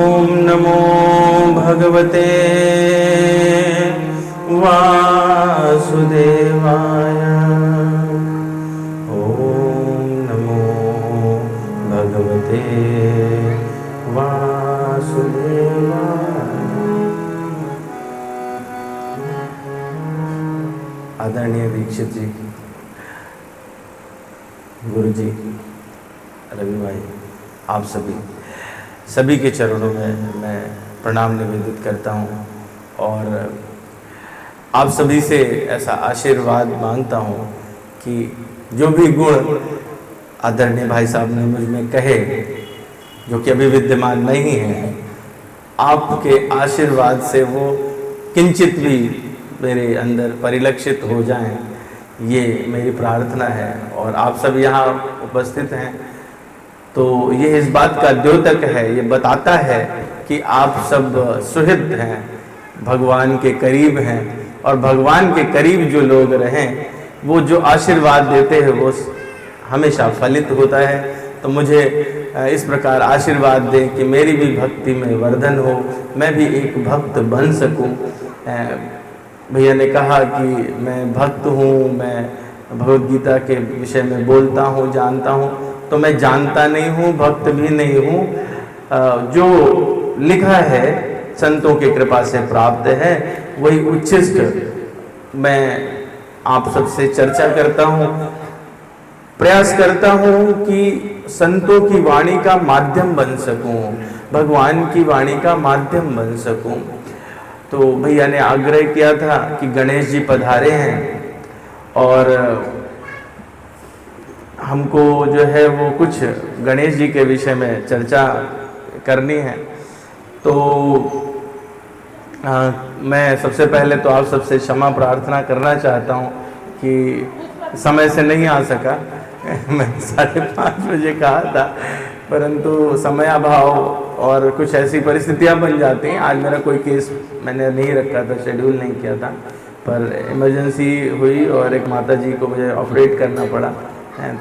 ओम नमो भगवते वासुदेवाय। ओम नमो भगवते वासुदेवाय। आदरणीय दीक्षित जी, गुरु जी, रवि भाई, आप सभी के चरणों में मैं प्रणाम निवेदित करता हूँ और आप सभी से ऐसा आशीर्वाद मांगता हूँ कि जो भी गुण आदरणीय भाई साहब ने मुझ में कहे, जो कि अभी विद्यमान नहीं है, आपके आशीर्वाद से वो किंचित भी मेरे अंदर परिलक्षित हो जाएं, ये मेरी प्रार्थना है। और आप सब यहाँ उपस्थित हैं तो ये इस बात का द्योतक है, ये बताता है कि आप सब सुहृद हैं, भगवान के करीब हैं। और भगवान के करीब जो लोग रहें, वो जो आशीर्वाद देते हैं वो हमेशा फलित होता है। तो मुझे इस प्रकार आशीर्वाद दें कि मेरी भी भक्ति में वर्धन हो, मैं भी एक भक्त बन सकूं। भैया ने कहा कि मैं भक्त हूँ, मैं भगवद गीता के विषय में बोलता हूँ, जानता हूँ, तो मैं जानता नहीं हूँ, भक्त भी नहीं हूँ। जो लिखा है संतों की कृपा से प्राप्त है, वही उच्छिष्ट मैं आप सबसे चर्चा करता हूँ। प्रयास करता हूँ कि संतों की वाणी का माध्यम बन सकूँ, भगवान की वाणी का माध्यम बन सकूँ। तो भैया ने आग्रह किया था कि गणेश जी पधारे हैं और हमको जो है वो कुछ गणेश जी के विषय में चर्चा करनी है। तो मैं सबसे पहले तो आप सबसे क्षमा प्रार्थना करना चाहता हूँ कि समय से नहीं आ सका। मैं 5:30 बजे कहा था, परंतु समय अभाव और कुछ ऐसी परिस्थितियाँ बन जाती हैं। आज मेरा कोई केस मैंने नहीं रखा था, शेड्यूल नहीं किया था, पर इमरजेंसी हुई और एक माता जी को मुझे ऑपरेट करना पड़ा,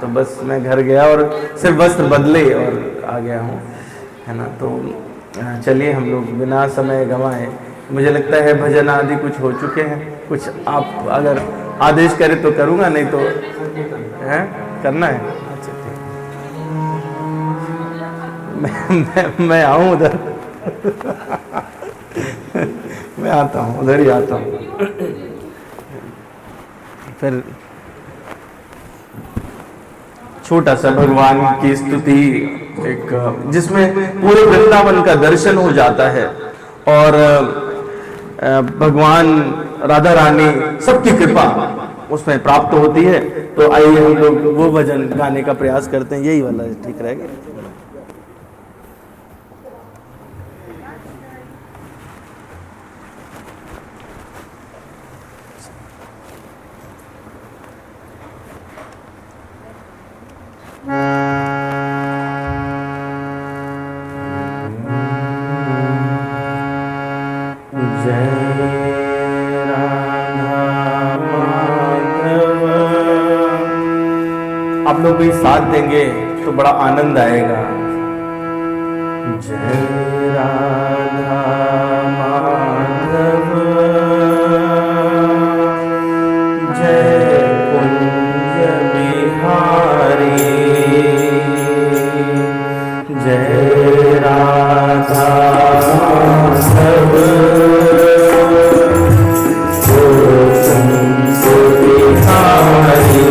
तो बस मैं घर गया और सिर्फ वस्त्र बदले और आ गया हूँ, है ना। तो चलिए हम लोग बिना समय गंवाए, मुझे लगता है भजन आदि कुछ हो चुके हैं। कुछ आप अगर आदेश करें तो करूँगा, नहीं तो है करना है। अच्छा ठीक, मैं आऊँ उधर। मैं आता हूँ, उधर ही आता हूँ। फिर छोटा सा भगवान की स्तुति, एक जिसमें पूरे वृंदावन का दर्शन हो जाता है और भगवान राधा रानी सबकी कृपा उसमें प्राप्त होती है। तो आइए हम लोग वो भजन गाने का प्रयास करते हैं, यही वाला ठीक रहेगा। आप लोग भी साथ देंगे तो बड़ा आनंद आएगा। जय राधा माधव, जय कुंज बिहारी, जय राधा माधव, कुंज बिहारी,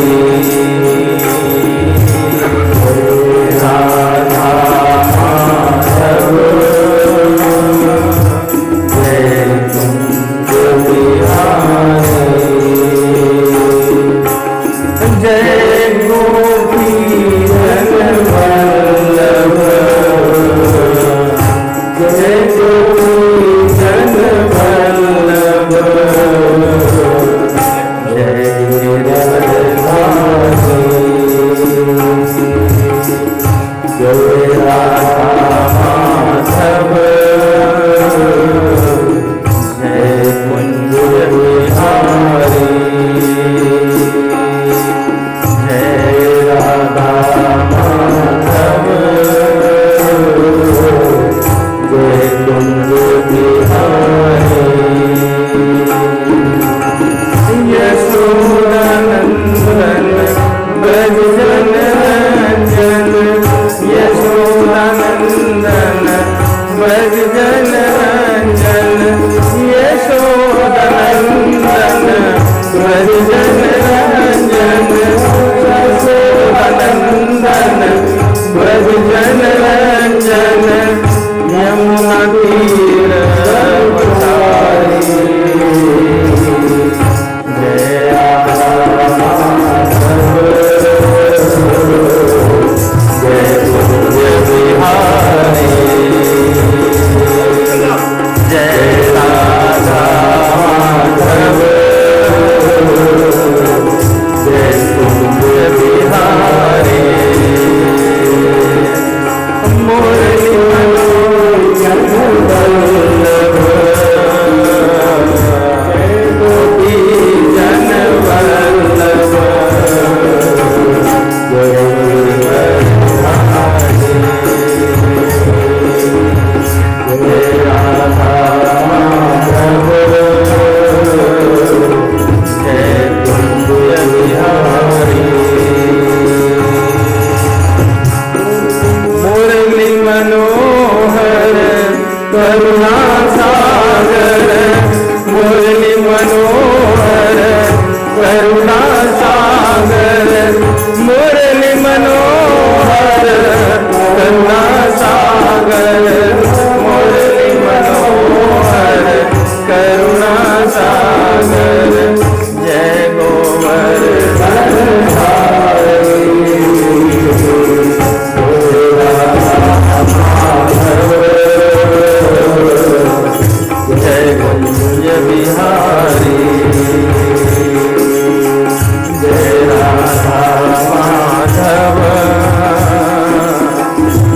जय कुंज बिहारी यशोदानंदन ब्रज जन रंजन यशोदानंदन ब्रज जन रंजन यशोदानंदन ब्रज जन रंजन यशोदानंदन ब्रज जन रंजन यमुना तीर अवतारी जय जय कुंज बिहारी जय राधा माधव जय कुंज बिहारी मुरली मनोहर वल्लभ गोपी जन वल्लभ जय राधा माधव जय कुंज बिहारी मुरली मनोहर करुणा सागर मुरली मनोहर करुणा सागर मुरली मनोहर करुणा सागर मुरली मनोहर करुणा सागर जय गोवर्धन धारी जय कुंज बिहारी जय राधा माधव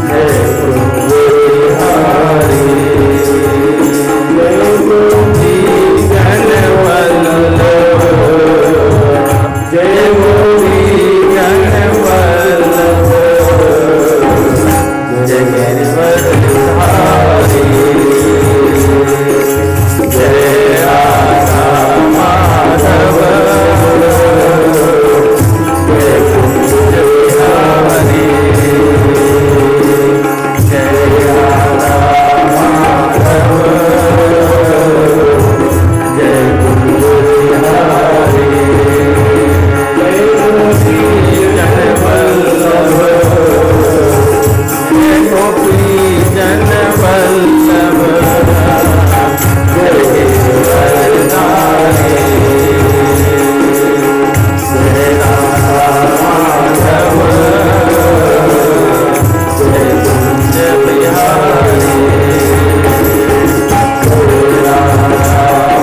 जय कुंज बिहारी जय गोपी जन वल्लभ जय गोपी जन वल्लभ जय गिरिवरधारी जय राधा माधव जय कुंज बिहारी जय राधा माधव जय कुंज बिहारी जय गोपी जन वल्लभ जय गोपी जन वल्लभ जय गिरिवरधारी जय राधा माधव जय कुंज बिहारी जय राधा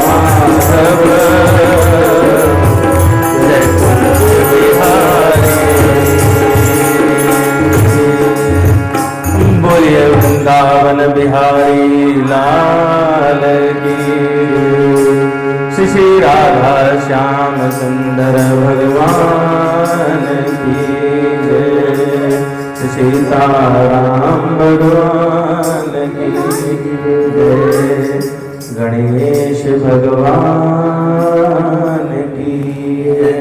माधव जय कुंज बिहारी बोलिए वृंदावन बिहारी लाल की श्री श्री राधा श्याम सुंदर भगवान की जय श्री सीताराम भगवान की जय गणेश भगवान की जय।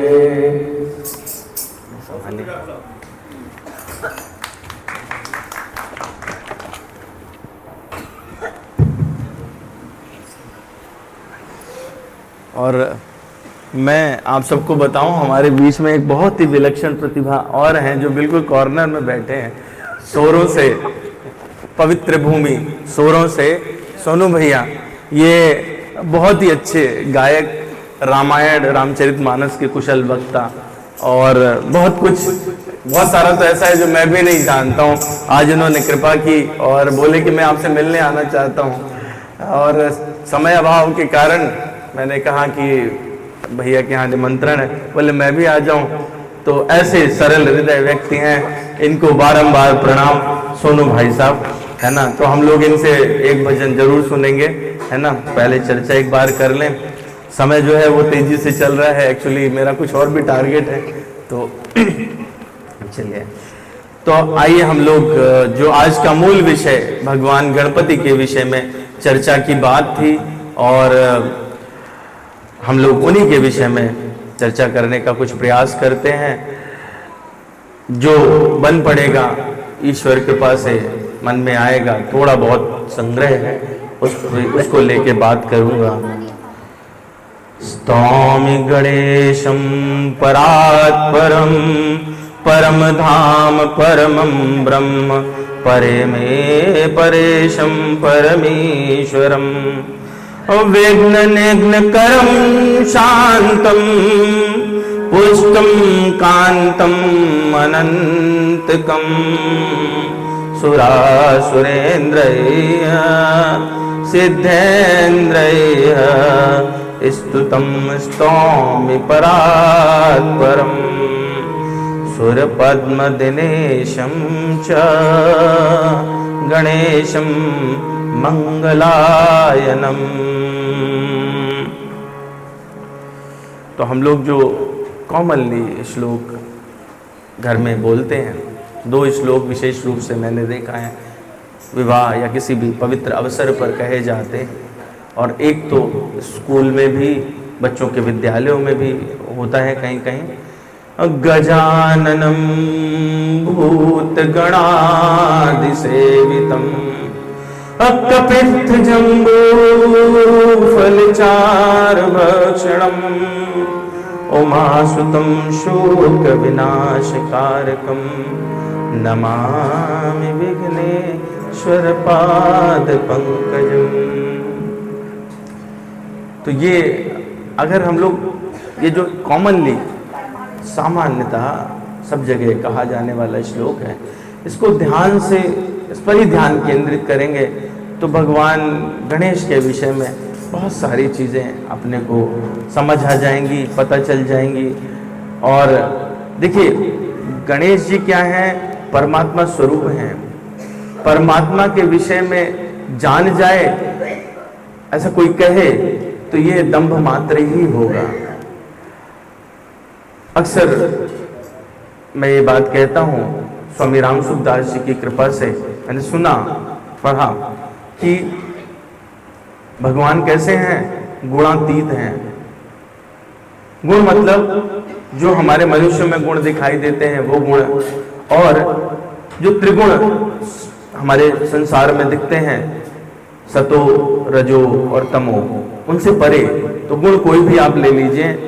और मैं आप सबको बताऊं, हमारे बीच में एक बहुत ही विलक्षण प्रतिभा और हैं जो बिल्कुल कॉर्नर में बैठे हैं, सोरों से पवित्र भूमि, सोरों से सोनू भैया। ये बहुत ही अच्छे गायक, रामायण रामचरितमानस के कुशल वक्ता और बहुत सारा तो ऐसा है जो मैं भी नहीं जानता हूँ। आज उन्होंने कृपा की और बोले कि मैं आपसे मिलने आना चाहता हूँ, और समय अभाव के कारण मैंने कहा कि भैया के यहाँ निमंत्रण है, बोले मैं भी आ जाऊं। तो ऐसे सरल हृदय व्यक्ति हैं, इनको बारंबार प्रणाम सोनू भाई साहब, है ना। तो हम लोग इनसे एक भजन जरूर सुनेंगे, है ना। पहले चर्चा एक बार कर लें, समय जो है वो तेजी से चल रहा है, एक्चुअली मेरा कुछ और भी टारगेट है, तो चलिए। तो आइए हम लोग जो आज का मूल विषय भगवान गणपति के विषय में चर्चा की बात थी, और हम लोग उन्हीं के विषय में चर्चा करने का कुछ प्रयास करते हैं। जो बन पड़ेगा ईश्वर कृपा से मन में आएगा, थोड़ा बहुत संग्रह है, उसको लेके बात करूंगा। स्तौमि गणेशं परात्परं परम धाम परमं ब्रह्म परे मे परेशं परमेश्वरं विघ्न निघ्न करं शांतं पुष्टं कांतं अनंतकं सुरासुरेन्द्रैः सिद्धेन्द्रैः स्तुतं स्तौमि परात्परं सुरपद्मदिनेशं च गणेशं मंगलायनम्। तो हम लोग जो कॉमनली श्लोक घर में बोलते हैं, दो श्लोक विशेष रूप से मैंने देखा है विवाह या किसी भी पवित्र अवसर पर कहे जाते हैं, और एक तो स्कूल में भी, बच्चों के विद्यालयों में भी होता है कहीं कहीं। गजाननं भूतगणादिसेवितं कपित्थजम्बूफलचारुभक्षणम् उमासुतं शोकविनाशकारकं नमामि विघ्नेश्वरपादपङ्कजम्। तो ये अगर हम लोग ये जो कॉमनली सामान्यतः सब जगह कहा जाने वाला श्लोक है, इसको ध्यान से इस पर ही ध्यान केंद्रित करेंगे तो भगवान गणेश के विषय में बहुत सारी चीज़ें अपने को समझ आ जाएंगी, पता चल जाएंगी। और देखिए गणेश जी क्या हैं? परमात्मा स्वरूप हैं। परमात्मा के विषय में जान जाए ऐसा कोई कहे तो ये दंभ मात्र ही होगा। अक्सर मैं ये बात कहता हूँ, स्वामी राम सुखदास जी की कृपा से मैंने सुना, पढ़ा कि भगवान कैसे हैं? गुणातीत हैं। गुण मतलब जो हमारे मनुष्य में गुण दिखाई देते हैं वो गुण, और जो त्रिगुण हमारे संसार में दिखते हैं, सतो रजो और तमो, उनसे परे। तो गुण कोई भी आप ले लीजिए,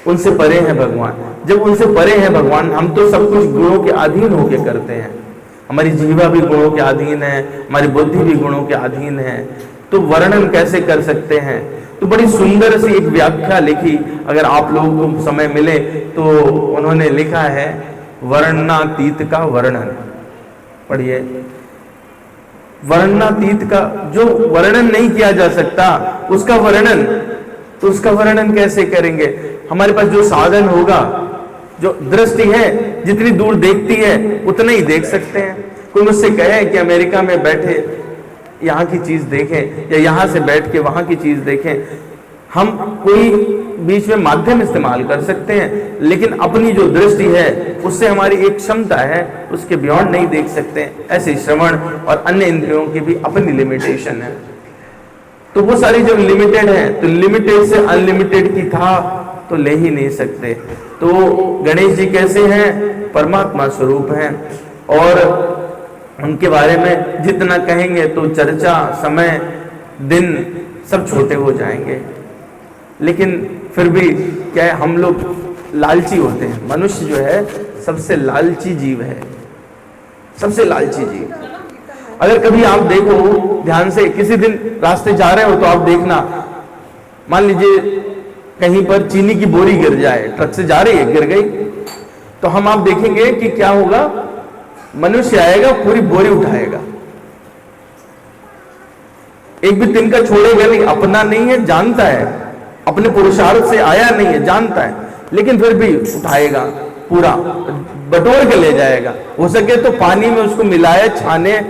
उनसे परे है भगवान। जब उनसे परे है भगवान, हम तो सब कुछ गुणों के अधीन होके करते हैं। हमारी जीवा भी गुणों के अधीन है, हमारी बुद्धि भी गुणों के अधीन है, तो वर्णन कैसे कर सकते हैं? तो बड़ी सुंदर सी एक व्याख्या लिखी, अगर आप लोगों को समय मिले तो उन्होंने लिखा है वर्णनातीत का वर्णन। पढ़िए, वर्णनातीत का, जो वर्णन नहीं किया जा सकता उसका वर्णन, तो उसका वर्णन कैसे करेंगे? हमारे पास जो साधन होगा, जो दृष्टि है, जितनी दूर देखती है उतना ही देख सकते हैं। कोई मुझसे कहे कि अमेरिका में बैठे यहाँ की चीज देखें या यहाँ से बैठ के वहां की चीज देखें, हम कोई बीच में माध्यम इस्तेमाल कर सकते हैं, लेकिन अपनी जो दृष्टि है उससे हमारी एक क्षमता है, उसके बियॉन्ड नहीं देख सकते। ऐसे श्रवण और अन्य इंद्रियों की भी अपनी लिमिटेशन है। तो वो सारी जब लिमिटेड है, तो लिमिटेड से अनलिमिटेड की था तो ले ही नहीं सकते। तो गणेश जी कैसे हैं? परमात्मा स्वरूप हैं, और उनके बारे में जितना कहेंगे तो चर्चा, समय, दिन सब छोटे हो जाएंगे। लेकिन फिर भी क्या है, हम लोग लालची होते हैं। मनुष्य जो है सबसे लालची जीव है, सबसे लालची जीव। अगर कभी आप देखो ध्यान से, किसी दिन रास्ते जा रहे हो तो आप देखना, मान लीजिए कहीं पर चीनी की बोरी गिर जाए, ट्रक से जा रही है, गिर गई, तो आप देखेंगे कि क्या होगा? मनुष्य आएगा, पूरी बोरी उठाएगा, एक भी तिनका छोड़ेगा नहीं। अपना नहीं है, जानता है, अपने पुरुषार्थ से आया नहीं है, जानता है, लेकिन फिर भी उठाएगा, पूरा बटोर के ले जाएगा। हो सके तो पानी में उसको मिलाए, छाने,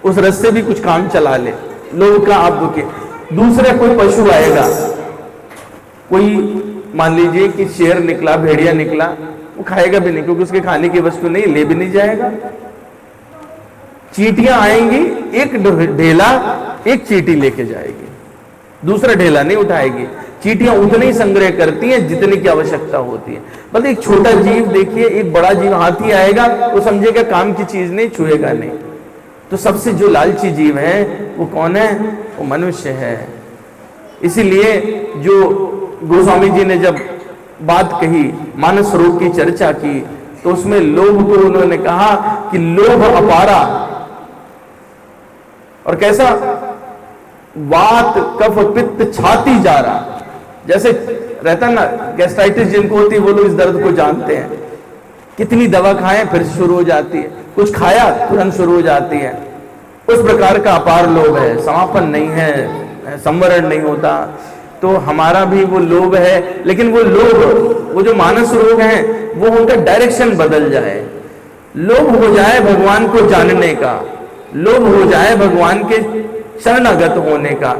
उस रस से भी कुछ काम चला ले। लोग का आप दुखे। दूसरा कोई पशु आएगा, कोई मान लीजिए कि शेर निकला, भेड़िया निकला, वो खाएगा भी नहीं, क्योंकि उसके खाने की वस्तु नहीं, ले भी नहीं जाएगा। चींटियां आएंगी, एक ढेला एक चींटी लेके जाएगी, दूसरा ढेला नहीं उठाएगी। चींटियां उतने ही संग्रह करती हैं जितने की आवश्यकता होती है। मतलब एक छोटा जीव देखिए, एक बड़ा जीव हाथी आएगा, वो समझेगा काम की चीज नहीं, छुएगा नहीं। तो सबसे जो लालची जीव है वो कौन है? वो मनुष्य है। इसीलिए जो गोस्वामी जी ने जब बात कही, मानस रोग की चर्चा की, तो उसमें लोभ को उन्होंने कहा कि लोभ अपारा, और कैसा? वात कफ पित्त छाती जा रहा। जैसे रहता ना गैस्ट्राइटिस जिनको होती है, वो लोग इस दर्द को जानते हैं। कितनी दवा खाएं फिर शुरू हो जाती है, कुछ खाया तुरंत शुरू हो जाती है। उस प्रकार का अपार लोभ है, समापन नहीं है, संवरण नहीं होता। तो हमारा भी वो लोभ है, लेकिन वो लोभ, वो जो मानस रोग है, वो उनका डायरेक्शन बदल जाए। लोभ हो जाए भगवान को जानने का, लोभ हो जाए भगवान के शरणागत होने का,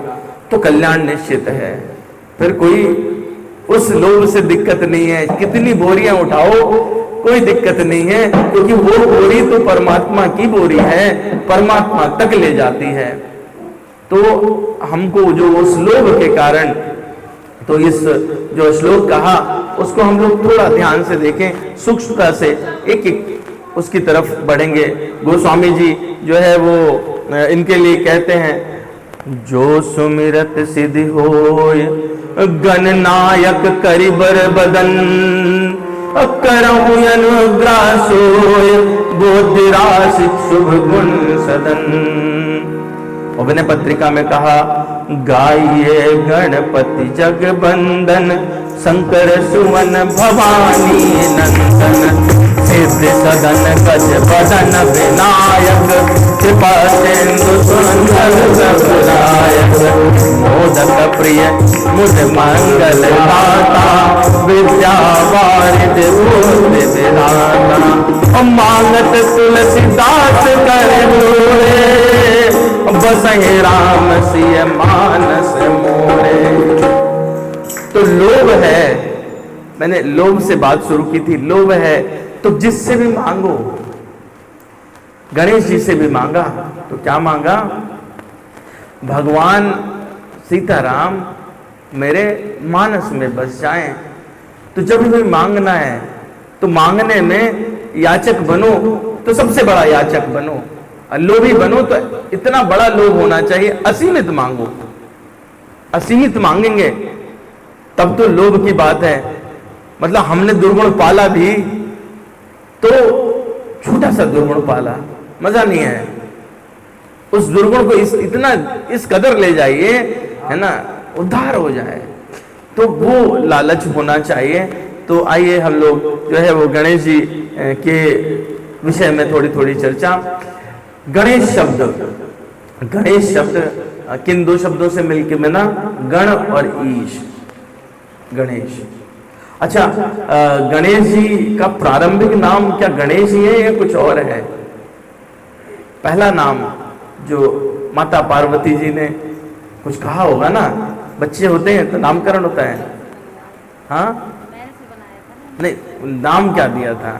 तो कल्याण निश्चित है। फिर कोई उस लोभ से दिक्कत नहीं है। कितनी बोरियां उठाओ, कोई दिक्कत नहीं है, क्योंकि वो बोरी तो परमात्मा की बोरी है, परमात्मा तक ले जाती है। तो हमको जो उस लोभ के कारण, तो इस जो श्लोक कहा उसको हम लोग थोड़ा ध्यान से देखें, सूक्ष्मता से एक एक उसकी तरफ बढ़ेंगे। गोस्वामी जी जो है वो इनके लिए कहते हैं, जो सुमिरत सिद्धि होय गणनायक करिबर बदन, करहु अनुग्रह सोय बोधि राशि शुभ गुण सदन। अभिनय पत्रिका में कहा, गाइए गणपति जगबंदन, शंकर सुमन भवानी नंदन, सिद्ध सदन गज बदन विनायक, कृपा सिंधु सुंदर प्रभुदायक, मोदक प्रिय मुझ मंगल दाता, विद्या वारिद बुद्धि विधाता, मांगत तुलसीदास कर मोरे, बसहि राम सिय मानस मोरे। तो लोभ है, मैंने लोभ से बात शुरू की थी। लोभ है तो जिससे भी मांगो, गणेश जी से भी मांगा तो क्या मांगा? भगवान सीताराम मेरे मानस में बस जाएं। तो जब भी मांगना है तो मांगने में याचक बनो, तो सबसे बड़ा याचक बनो। लोभी बनो तो इतना बड़ा लोभ होना चाहिए, असीमित मांगो। असीमित मांगेंगे तब तो लोभ की बात है। मतलब हमने दुर्गुण पाला भी तो छोटा सा दुर्गुण पाला, मजा नहीं है। उस दुर्गुण को इस कदर ले जाइए, है ना, उद्धार हो जाए। तो वो लालच होना चाहिए। तो आइए हम लोग जो है वो गणेश जी के विषय में थोड़ी थोड़ी चर्चा। गणेश शब्द किन दो शब्दों से मिलकर बना? गण और ईश, गणेश। अच्छा, गणेश जी का प्रारंभिक नाम क्या गणेश ही है या कुछ और है? पहला नाम जो माता पार्वती जी ने कुछ कहा होगा ना, बच्चे होते हैं तो नामकरण होता है। हाँ, नहीं, नाम क्या दिया था?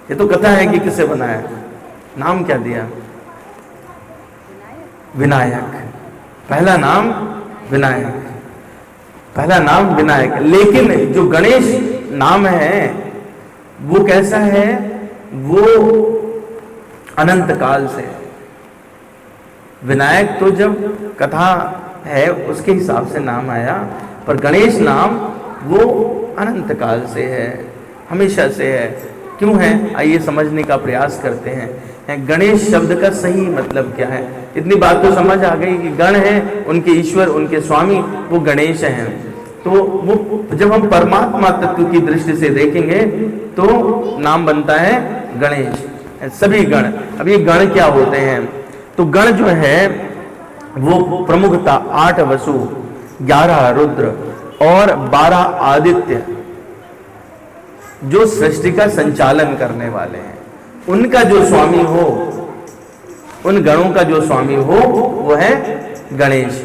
ये तो कथा है कि किसे बनाया, नाम क्या दिया? विनायक। पहला नाम विनायक, पहला नाम विनायक। लेकिन जो गणेश नाम है वो कैसा है? वो अनंत काल से। विनायक तो जब कथा है उसके हिसाब से नाम आया, पर गणेश नाम वो अनंत काल से है, हमेशा से है। क्यों है? आइए समझने का प्रयास करते हैं। गणेश शब्द का सही मतलब क्या है? इतनी बात तो समझ आ गई कि गण है, उनके ईश्वर, उनके स्वामी वो गणेश हैं। तो वो जब हम परमात्मा तत्व की दृष्टि से देखेंगे तो नाम बनता है गणेश, सभी गण। अब ये गण क्या होते हैं? तो गण जो है वो प्रमुखता 8 वसु, 11 रुद्र और 12 आदित्य, जो सृष्टि का संचालन करने वाले हैं, उनका जो स्वामी हो, उन गणों का जो स्वामी हो वो है गणेश।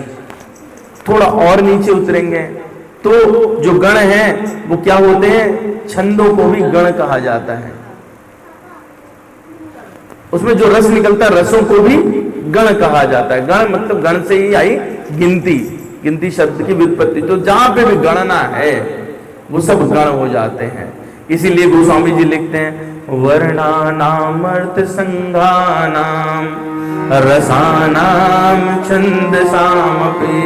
थोड़ा और नीचे उतरेंगे तो जो गण हैं वो क्या होते हैं, छंदों को भी गण कहा जाता है। उसमें जो रस निकलता है रसों को भी गण कहा जाता है। गण मतलब गण से ही आई गिनती, गिनती शब्द की व्युत्पत्ति। तो जहां पे भी गणना है वो सब गण हो जाते हैं। इसीलिए गोस्वामी जी लिखते हैं वर्णानाम अर्थ संघानाम रसानाम छंदसामपि।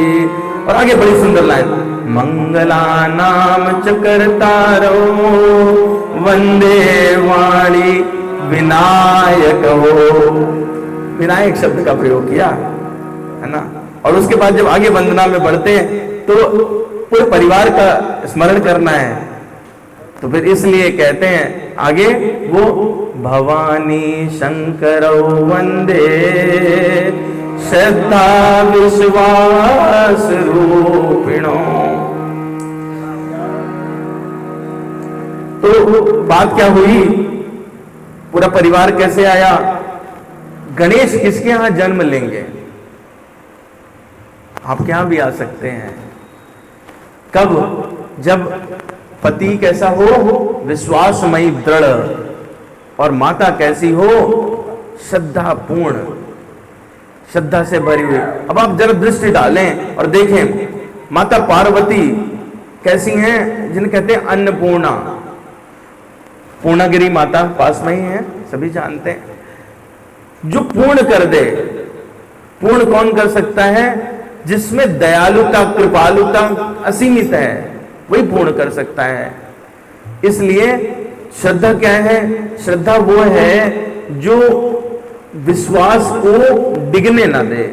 और आगे बड़ी सुंदर लाइन, मंगलानाम च कर्तारो वंदे वाणी विनायक हो। विनायक शब्द का प्रयोग किया है ना। और उसके बाद जब आगे वंदना में बढ़ते हैं तो पूरे परिवार का स्मरण करना है, तो फिर इसलिए कहते हैं आगे वो भवानी शंकर वंदे श्रद्धा विश्वास रूपिणो। तो बात क्या हुई, पूरा परिवार कैसे आया। गणेश किसके यहां जन्म लेंगे, आपके यहां भी आ सकते हैं। कब, जब पति कैसा हो, विश्वासमयी दृढ़, और माता कैसी हो, श्रद्धा पूर्ण, श्रद्धा से भरी हुई। अब आप जरा दृष्टि डालें और देखें माता पार्वती कैसी हैं, जिन्हें कहते हैं अन्नपूर्णा। पूर्णागिरी माता पास में ही है, सभी जानते हैं। जो पूर्ण कर दे, पूर्ण कौन कर सकता है, जिसमें दयालुता कृपालुता असीमित है, वही पूर्ण कर सकता है। इसलिए श्रद्धा क्या है, श्रद्धा वो है जो विश्वास को डिगने ना दे।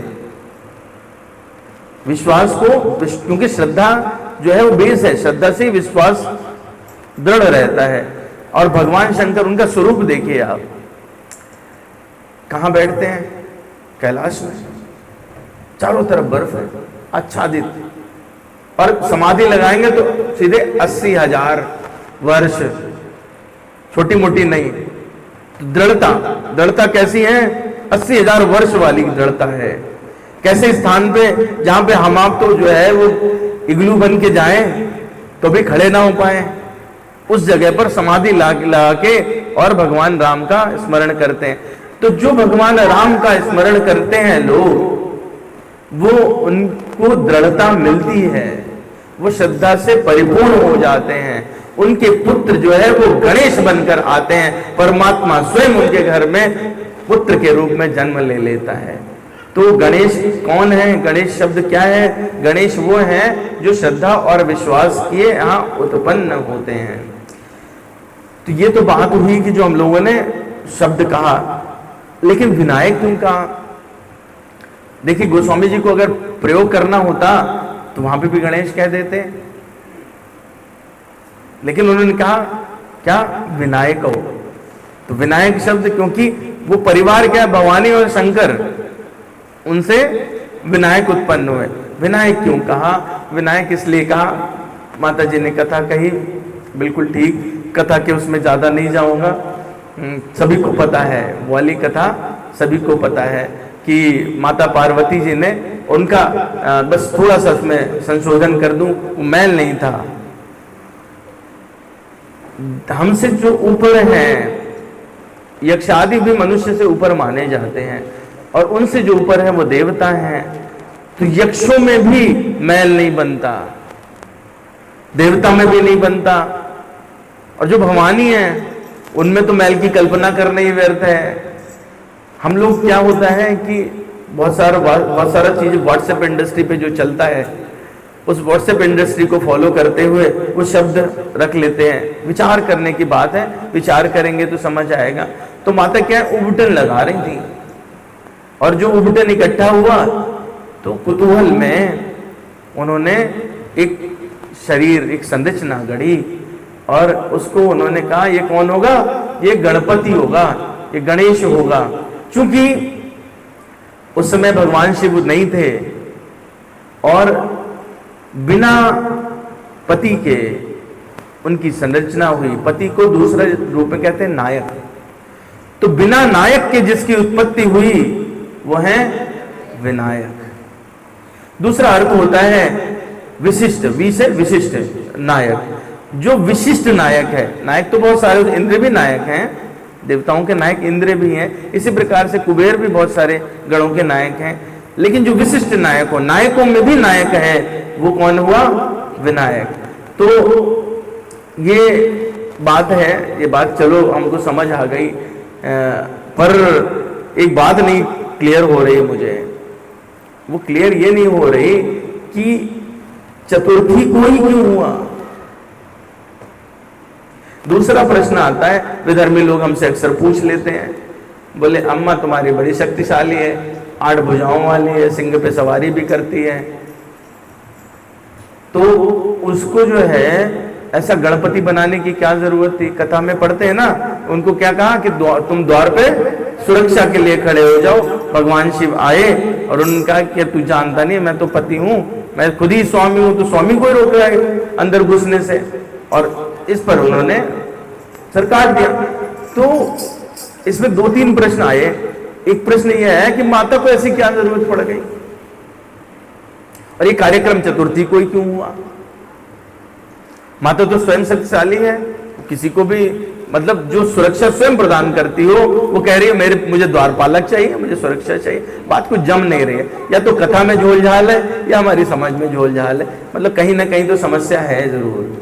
विश्वास को, क्योंकि श्रद्धा जो है वो बेस है, श्रद्धा से विश्वास दृढ़ रहता है। और भगवान शंकर, उनका स्वरूप देखिए आप, कहां बैठते हैं, कैलाश में, चारों तरफ बर्फ है, आच्छादित, और समाधि लगाएंगे तो सीधे 80,000 वर्ष, छोटी मोटी नहीं। दृढ़ता, दृढ़ता कैसी है, 80,000 वर्ष वाली दृढ़ता है। कैसे स्थान पे, जहां पे हम आप तो जो है वो इग्लू बन के जाएं तो भी खड़े ना हो पाए, उस जगह पर समाधि लगा के और भगवान राम का स्मरण करते हैं। तो जो भगवान राम का स्मरण करते हैं लोग, वो उनको दृढ़ता मिलती है, वो श्रद्धा से परिपूर्ण हो जाते हैं। उनके पुत्र जो है वो गणेश बनकर आते हैं, परमात्मा स्वयं उनके घर में पुत्र के रूप में जन्म ले लेता है। तो गणेश कौन है, गणेश शब्द क्या है, गणेश वो है जो श्रद्धा और विश्वास किए यहाँ उत्पन्न होते हैं। तो ये तो बात हुई कि जो हम लोगों ने शब्द कहा, लेकिन विनायक क्यों कहा। देखिए गोस्वामी जी को अगर प्रयोग करना होता तो वहां पे भी गणेश कह देते, लेकिन उन्होंने कहा क्या, विनायक हो। तो विनायक शब्द, क्योंकि वो परिवार क्या है, भवानी और शंकर, उनसे विनायक उत्पन्न हुए। विनायक क्यों कहा, विनायक इसलिए कहा, माता जी ने कथा कही, बिल्कुल ठीक, कथा के उसमें ज्यादा नहीं जाऊंगा, सभी को पता है, वाली कथा सभी को पता है कि माता पार्वती जी ने उनका, बस थोड़ा सा उसमें संशोधन कर दूं, वो मैल नहीं था। हमसे जो ऊपर हैं, यक्ष आदि भी मनुष्य से ऊपर माने जाते हैं, और उनसे जो ऊपर है वो देवता हैं। तो यक्षों में भी मैल नहीं बनता, देवता में भी नहीं बनता, और जो भवानी है उनमें तो मैल की कल्पना करना ही व्यर्थ है। हम लोग क्या होता है कि बहुत सारा चीज व्हाट्सएप इंडस्ट्री पे जो चलता है, उस व्हाट्सएप इंडस्ट्री को फॉलो करते हुए वो शब्द रख लेते हैं। विचार करने की बात है, विचार करेंगे तो समझ आएगा। तो माता क्या उबटन लगा रही थी, और जो उबटन इकट्ठा हुआ तो कुतूहल में उन्होंने एक शरीर, एक संरचना गढ़ी, और उसको उन्होंने कहा ये कौन होगा, ये गणपति होगा, ये गणेश होगा। क्योंकि उस समय भगवान शिव नहीं थे, और बिना पति के उनकी संरचना हुई। पति को दूसरा रूप में कहते हैं नायक। तो बिना नायक के जिसकी उत्पत्ति हुई वो है विनायक। दूसरा अर्थ होता है विशिष्ट, वी से विशिष्ट नायक, जो विशिष्ट नायक है। नायक तो बहुत सारे, इंद्र भी नायक हैं, देवताओं के नायक इंद्र भी हैं, इसी प्रकार से कुबेर भी बहुत सारे गणों के नायक हैं, लेकिन जो विशिष्ट नायक हो, नायकों में भी नायक है, वो कौन हुआ? विनायक। तो ये बात है, ये बात चलो हमको समझ आ गई, पर एक बात नहीं क्लियर हो रही मुझे। वो क्लियर ये नहीं हो रही कि चतुर्थी को ही क्यों हुआ। दूसरा प्रश्न आता है, विधर्मी लोग हमसे अक्सर पूछ लेते हैं, बोले अम्मा तुम्हारी बड़ी शक्तिशाली है, 8 भुजाओं वाली है, सिंह पे सवारी भी करती है, तो उसको जो है ऐसा गणपति बनाने की क्या जरूरत थी? कथा में पढ़ते हैं ना, उनको क्या कहा कि तुम द्वार पे सुरक्षा के लिए खड़े हो जाओ। भगवान शिव आए और उन्होंने कहा कि तू जानता नहीं, मैं तो पति हूं, मैं खुद ही स्वामी हूं, तो स्वामी को ही रोक रहा है अंदर घुसने से, और इस पर उन्होंने सरकार दिया। तो इसमें 2-3 प्रश्न आए। एक प्रश्न यह है कि माता को ऐसी क्या जरूरत पड़ गई, और ये कार्यक्रम चतुर्थी को ही क्यों हुआ? माता तो स्वयं शक्तिशाली है, किसी को भी, मतलब जो सुरक्षा स्वयं प्रदान करती हो, वो कह रही है मुझे द्वारपालक चाहिए, मुझे सुरक्षा चाहिए। बात कुछ जम नहीं रही है, या तो कथा में झोल झाल है या हमारी समझ में झोल झाल है, मतलब कहीं ना कहीं तो समस्या है जरूर।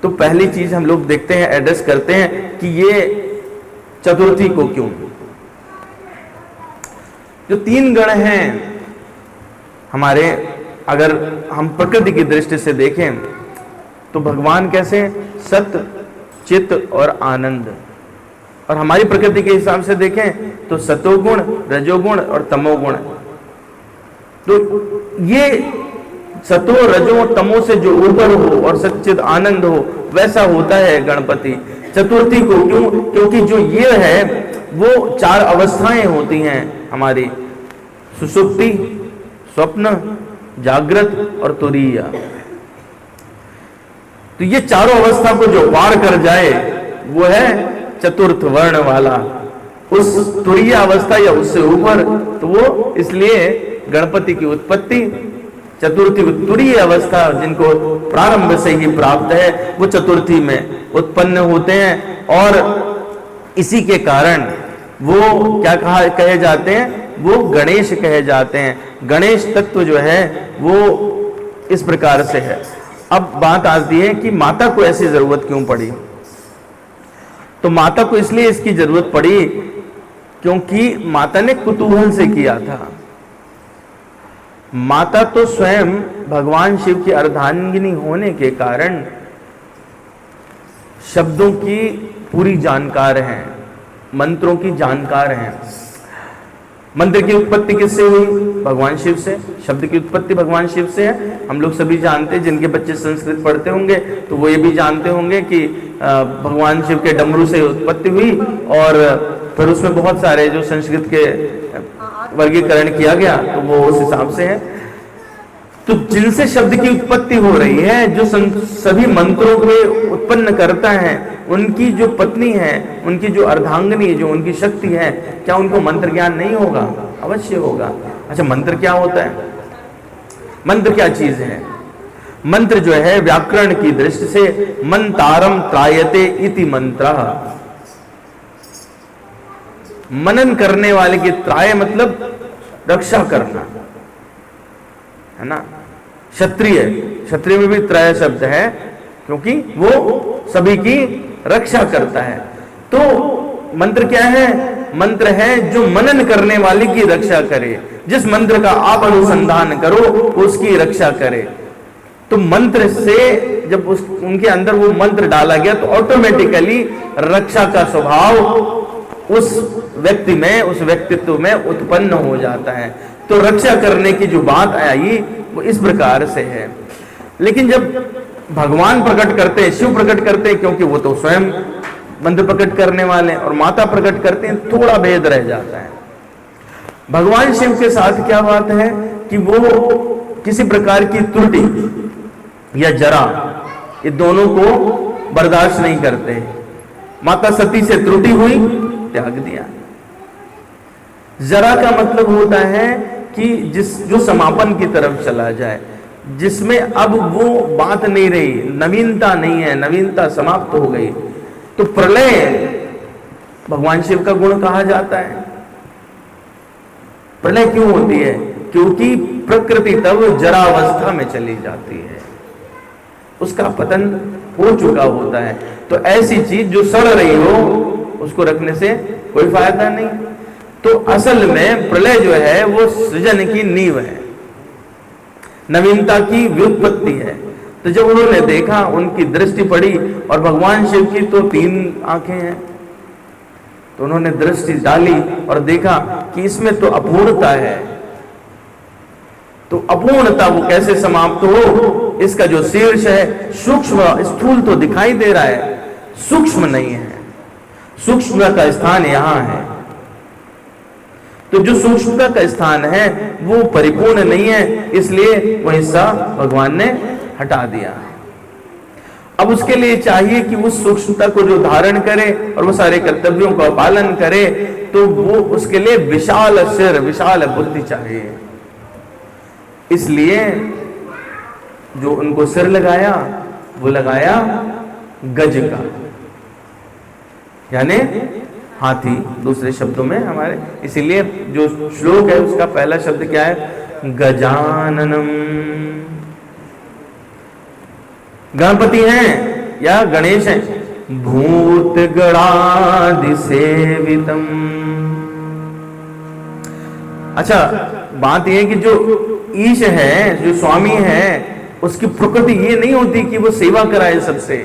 तो पहली चीज हम लोग देखते हैं, एड्रेस करते हैं कि ये चतुर्थी को क्यों। जो 3 गण हैं हमारे, अगर हम प्रकृति की दृष्टि से देखें तो भगवान कैसे? सत्य, चित्त और आनंद। और हमारी प्रकृति के हिसाब से देखें तो सतोगुण, रजोगुण और तमोगुण। तो ये सतो, रजो, तमो से जो ऊपर हो और सच्चित आनंद हो, वैसा होता है गणपति। चतुर्थी को क्यों? क्योंकि जो ये है वो 4 अवस्थाएं होती हैं हमारी, सुषुप्ति, स्वप्न, जागृत और तुरीया। तो ये चारों अवस्था को जो पार कर जाए वो है चतुर्थ वर्ण वाला। उस तुरीय अवस्था या उससे ऊपर, तो वो इसलिए गणपति की उत्पत्ति चतुर्थी, तुरीय अवस्था जिनको प्रारंभ से ही प्राप्त है, वो चतुर्थी में उत्पन्न होते हैं। और इसी के कारण वो क्या कहे जाते हैं? वो गणेश कहे जाते हैं। गणेश तत्व जो है वो इस प्रकार से है। अब बात आती है कि माता को ऐसी जरूरत क्यों पड़ी? तो माता को इसलिए इसकी जरूरत पड़ी क्योंकि माता ने कुतूहल से किया था। माता तो स्वयं भगवान शिव की अर्धांगिनी होने के कारण शब्दों की पूरी जानकार हैं, मंत्रों की जानकार हैं। मंत्र की उत्पत्ति किससे हुई? भगवान शिव से। शब्द की उत्पत्ति भगवान शिव से है। हम लोग सभी जानते हैं, जिनके बच्चे संस्कृत पढ़ते होंगे तो वो ये भी जानते होंगे कि भगवान शिव के डमरू से उत्पत्ति हुई, और फिर उसमें बहुत सारे जो संस्कृत के वर्गीकरण किया गया तो वो उस हिसाब से है। तो जिनसे शब्द की उत्पत्ति हो रही है, जो सभी मंत्रों को उत्पन्न करता है, उनकी जो पत्नी है, उनकी जो अर्धांगिनी, जो उनकी शक्ति है, क्या उनको मंत्र ज्ञान नहीं होगा? अवश्य होगा। अच्छा, मंत्र क्या होता है? मंत्र क्या चीज है? मंत्र जो है व्याकरण की दृष्टि से मंतारम त्रायते इति मंत्रः, मनन करने वाले की, त्राय मतलब रक्षा करना, है ना। क्षत्रिय, क्षत्रिय में भी त्रय शब्द है क्योंकि वो सभी की रक्षा करता है। तो मंत्र क्या है? मंत्र है जो मनन करने वाले की रक्षा करे। जिस मंत्र का आप अनुसंधान करो उसकी रक्षा करे। तो मंत्र से जब उनके अंदर वो मंत्र डाला गया तो ऑटोमेटिकली रक्षा का स्वभाव उस व्यक्ति में, उस व्यक्तित्व में उत्पन्न हो जाता है। तो रक्षा करने की जो बात आई वो इस प्रकार से है। लेकिन जब भगवान प्रकट करते हैं, शिव प्रकट करते हैं, क्योंकि वो तो स्वयं मंत्र प्रकट करने वाले, और माता प्रकट करते हैं, थोड़ा भेद रह जाता है। भगवान शिव के साथ क्या बात है कि वो किसी प्रकार की त्रुटि या जरा, ये दोनों को बर्दाश्त नहीं करते। माता सती से त्रुटि हुई, त्याग दिया। जरा का मतलब होता है कि जो समापन की तरफ चला जाए। जिसमें अब वो बात नहीं रही, नवीनता नहीं है, नवीनता समाप्त हो गई। तो प्रलय भगवान शिव का गुण कहा जाता है। प्रलय क्यों होती है? क्योंकि प्रकृति तब जरावस्था में चली जाती है, उसका पतन हो चुका होता है। तो ऐसी चीज जो सड़ रही हो उसको रखने से कोई फायदा नहीं। तो असल में प्रलय जो है वो सृजन की नींव है, नवीनता की व्युत्पत्ति है। तो जब उन्होंने देखा, उनकी दृष्टि पड़ी, और भगवान शिव की तो 3 आंखें हैं, तो उन्होंने दृष्टि डाली और देखा कि इसमें तो अपूर्णता है। तो अपूर्णता वो कैसे समाप्त हो? इसका जो शीर्ष है सूक्ष्म स्थूल तो दिखाई दे रहा है, सूक्ष्म नहीं है। सूक्ष्म का स्थान यहां है। तो जो सूक्ष्मता का स्थान है वो परिपूर्ण नहीं है, इसलिए वो हिस्सा भगवान ने हटा दिया। अब उसके लिए चाहिए कि उस सूक्ष्मता को जो धारण करे और वो सारे कर्तव्यों का पालन करे, तो वो उसके लिए विशाल सिर, विशाल बुद्धि चाहिए। इसलिए जो उनको सिर लगाया वो लगाया गज का, यानी हाथी, दूसरे शब्दों में हमारे। इसीलिए जो श्लोक है उसका पहला शब्द क्या है? गजाननम। गणपति हैं या गणेश हैं? भूत गणादि सेवितम। अच्छा, बात यह है कि जो ईश है, जो स्वामी है, उसकी प्रकृति ये नहीं होती कि वो सेवा कराए सबसे,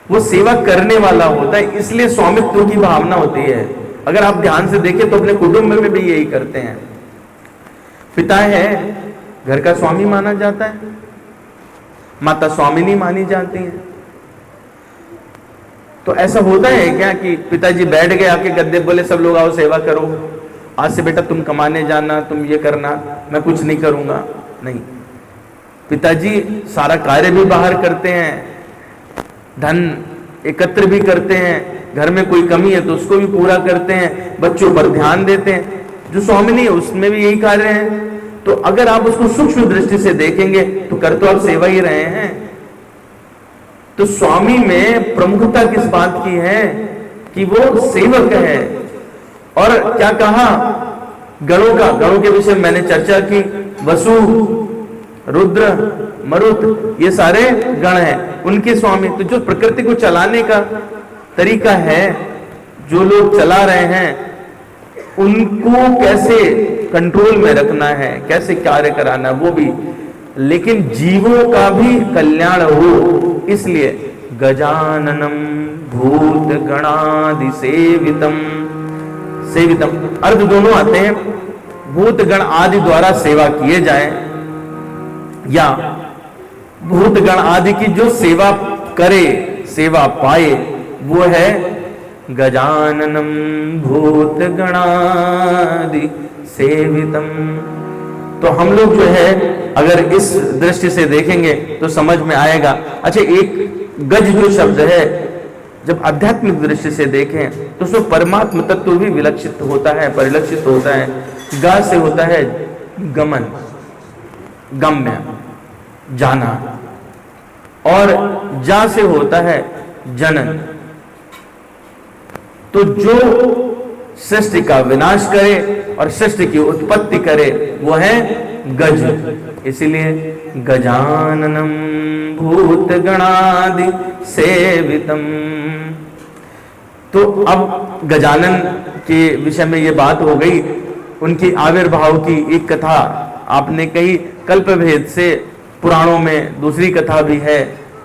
वो सेवा करने वाला होता है, इसलिए स्वामित्व की भावना होती है। अगर आप ध्यान से देखें तो अपने कुटुंब में भी यही करते हैं। पिता है, घर का स्वामी माना जाता है, माता स्वामिनी मानी जाती है। तो ऐसा होता है क्या कि पिताजी बैठ गए आके गद्दे, बोले सब लोग आओ सेवा करो, आज से बेटा तुम कमाने जाना, तुम ये करना, मैं कुछ नहीं करूंगा? नहीं, पिताजी सारा कार्य भी बाहर करते हैं, धन एकत्र भी करते हैं, घर में कोई कमी है तो उसको भी पूरा करते हैं, बच्चों पर ध्यान देते हैं। जो स्वामिनी है उसमें भी यही कार्य है। तो अगर आप उसको सूक्ष्म दृष्टि से देखेंगे तो कर तो आप सेवा ही रहे हैं। तो स्वामी में प्रमुखता किस बात की है? कि वो सेवक है। और क्या कहा? गणों का, गणों के विषय मैंने चर्चा की। वसु, रुद्र, मरुत, ये सारे गण हैं, उनके स्वामी। तो जो प्रकृति को चलाने का तरीका है, जो लोग चला रहे हैं, उनको कैसे कंट्रोल में रखना है, कैसे कार्य कराना, वो भी, लेकिन जीवों का भी कल्याण हो, इसलिए गजाननम भूत गणादि सेवितम। सेवितम अर्थ दोनों आते हैं, भूत गण आदि द्वारा सेवा किए जाए, या भूत गण आदि की जो सेवा करे, सेवा पाए, वो है गजाननम भूत गणादि सेवितम। तो हम लोग जो है अगर इस दृष्टि से देखेंगे तो समझ में आएगा। अच्छा, एक गज जो शब्द है, जब आध्यात्मिक दृष्टि से देखें तो उसमें परमात्म तत्व भी विलक्षित होता है, परिलक्षित होता है। गा से होता है गमन, गम्य, जाना, और जा से होता है जनन। तो जो सृष्टि का विनाश करे और सृष्टि की उत्पत्ति करे वो है गज। इसलिए गजाननम भूत गणादि सेवितम। तो अब गजानन के विषय में ये बात हो गई, उनकी आविर्भाव की एक कथा आपने कही, कल्प भेद से पुराणों में दूसरी कथा भी है,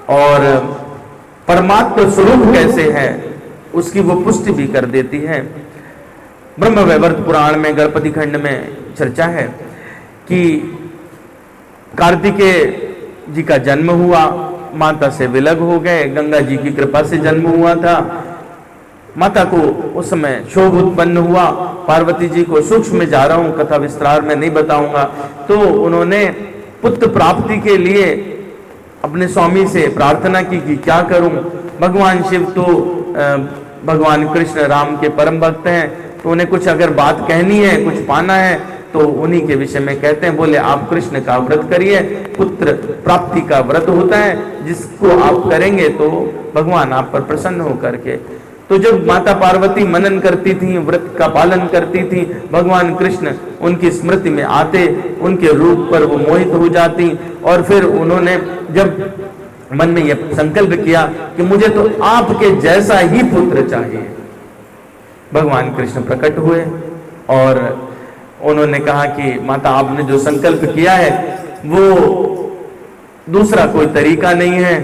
और परमात्मा स्वरूप कैसे है उसकी वो पुष्टि भी कर देती है। ब्रह्म वैवर्त पुराण में गणपति खंड में चर्चा है कि कार्तिकेय जी का जन्म हुआ, माता से विलग हो गए, गंगा जी की कृपा से जन्म हुआ था। माता को उस समय क्षोभ उत्पन्न हुआ, पार्वती जी को सूक्ष्म में जा रहा हूं, कथा विस्तार में नहीं बताऊंगा। तो उन्होंने पुत्र प्राप्ति के लिए अपने स्वामी से प्रार्थना की कि क्या करूं। भगवान शिव तो भगवान कृष्ण राम के परम भक्त हैं, तो उन्हें कुछ अगर बात कहनी है, कुछ पाना है, तो उन्हीं के विषय में कहते हैं, बोले आप कृष्ण का व्रत करिए, पुत्र प्राप्ति का व्रत होता है जिसको आप करेंगे तो भगवान आप पर प्रसन्न होकर के। तो जब माता पार्वती मनन करती थी, व्रत का पालन करती थी, भगवान कृष्ण उनकी स्मृति में आते, उनके रूप पर वो मोहित हो जाती, और फिर उन्होंने जब मन में यह संकल्प किया कि मुझे तो आपके जैसा ही पुत्र चाहिए, भगवान कृष्ण प्रकट हुए और उन्होंने कहा कि माता आपने जो संकल्प किया है वो दूसरा कोई तरीका नहीं है।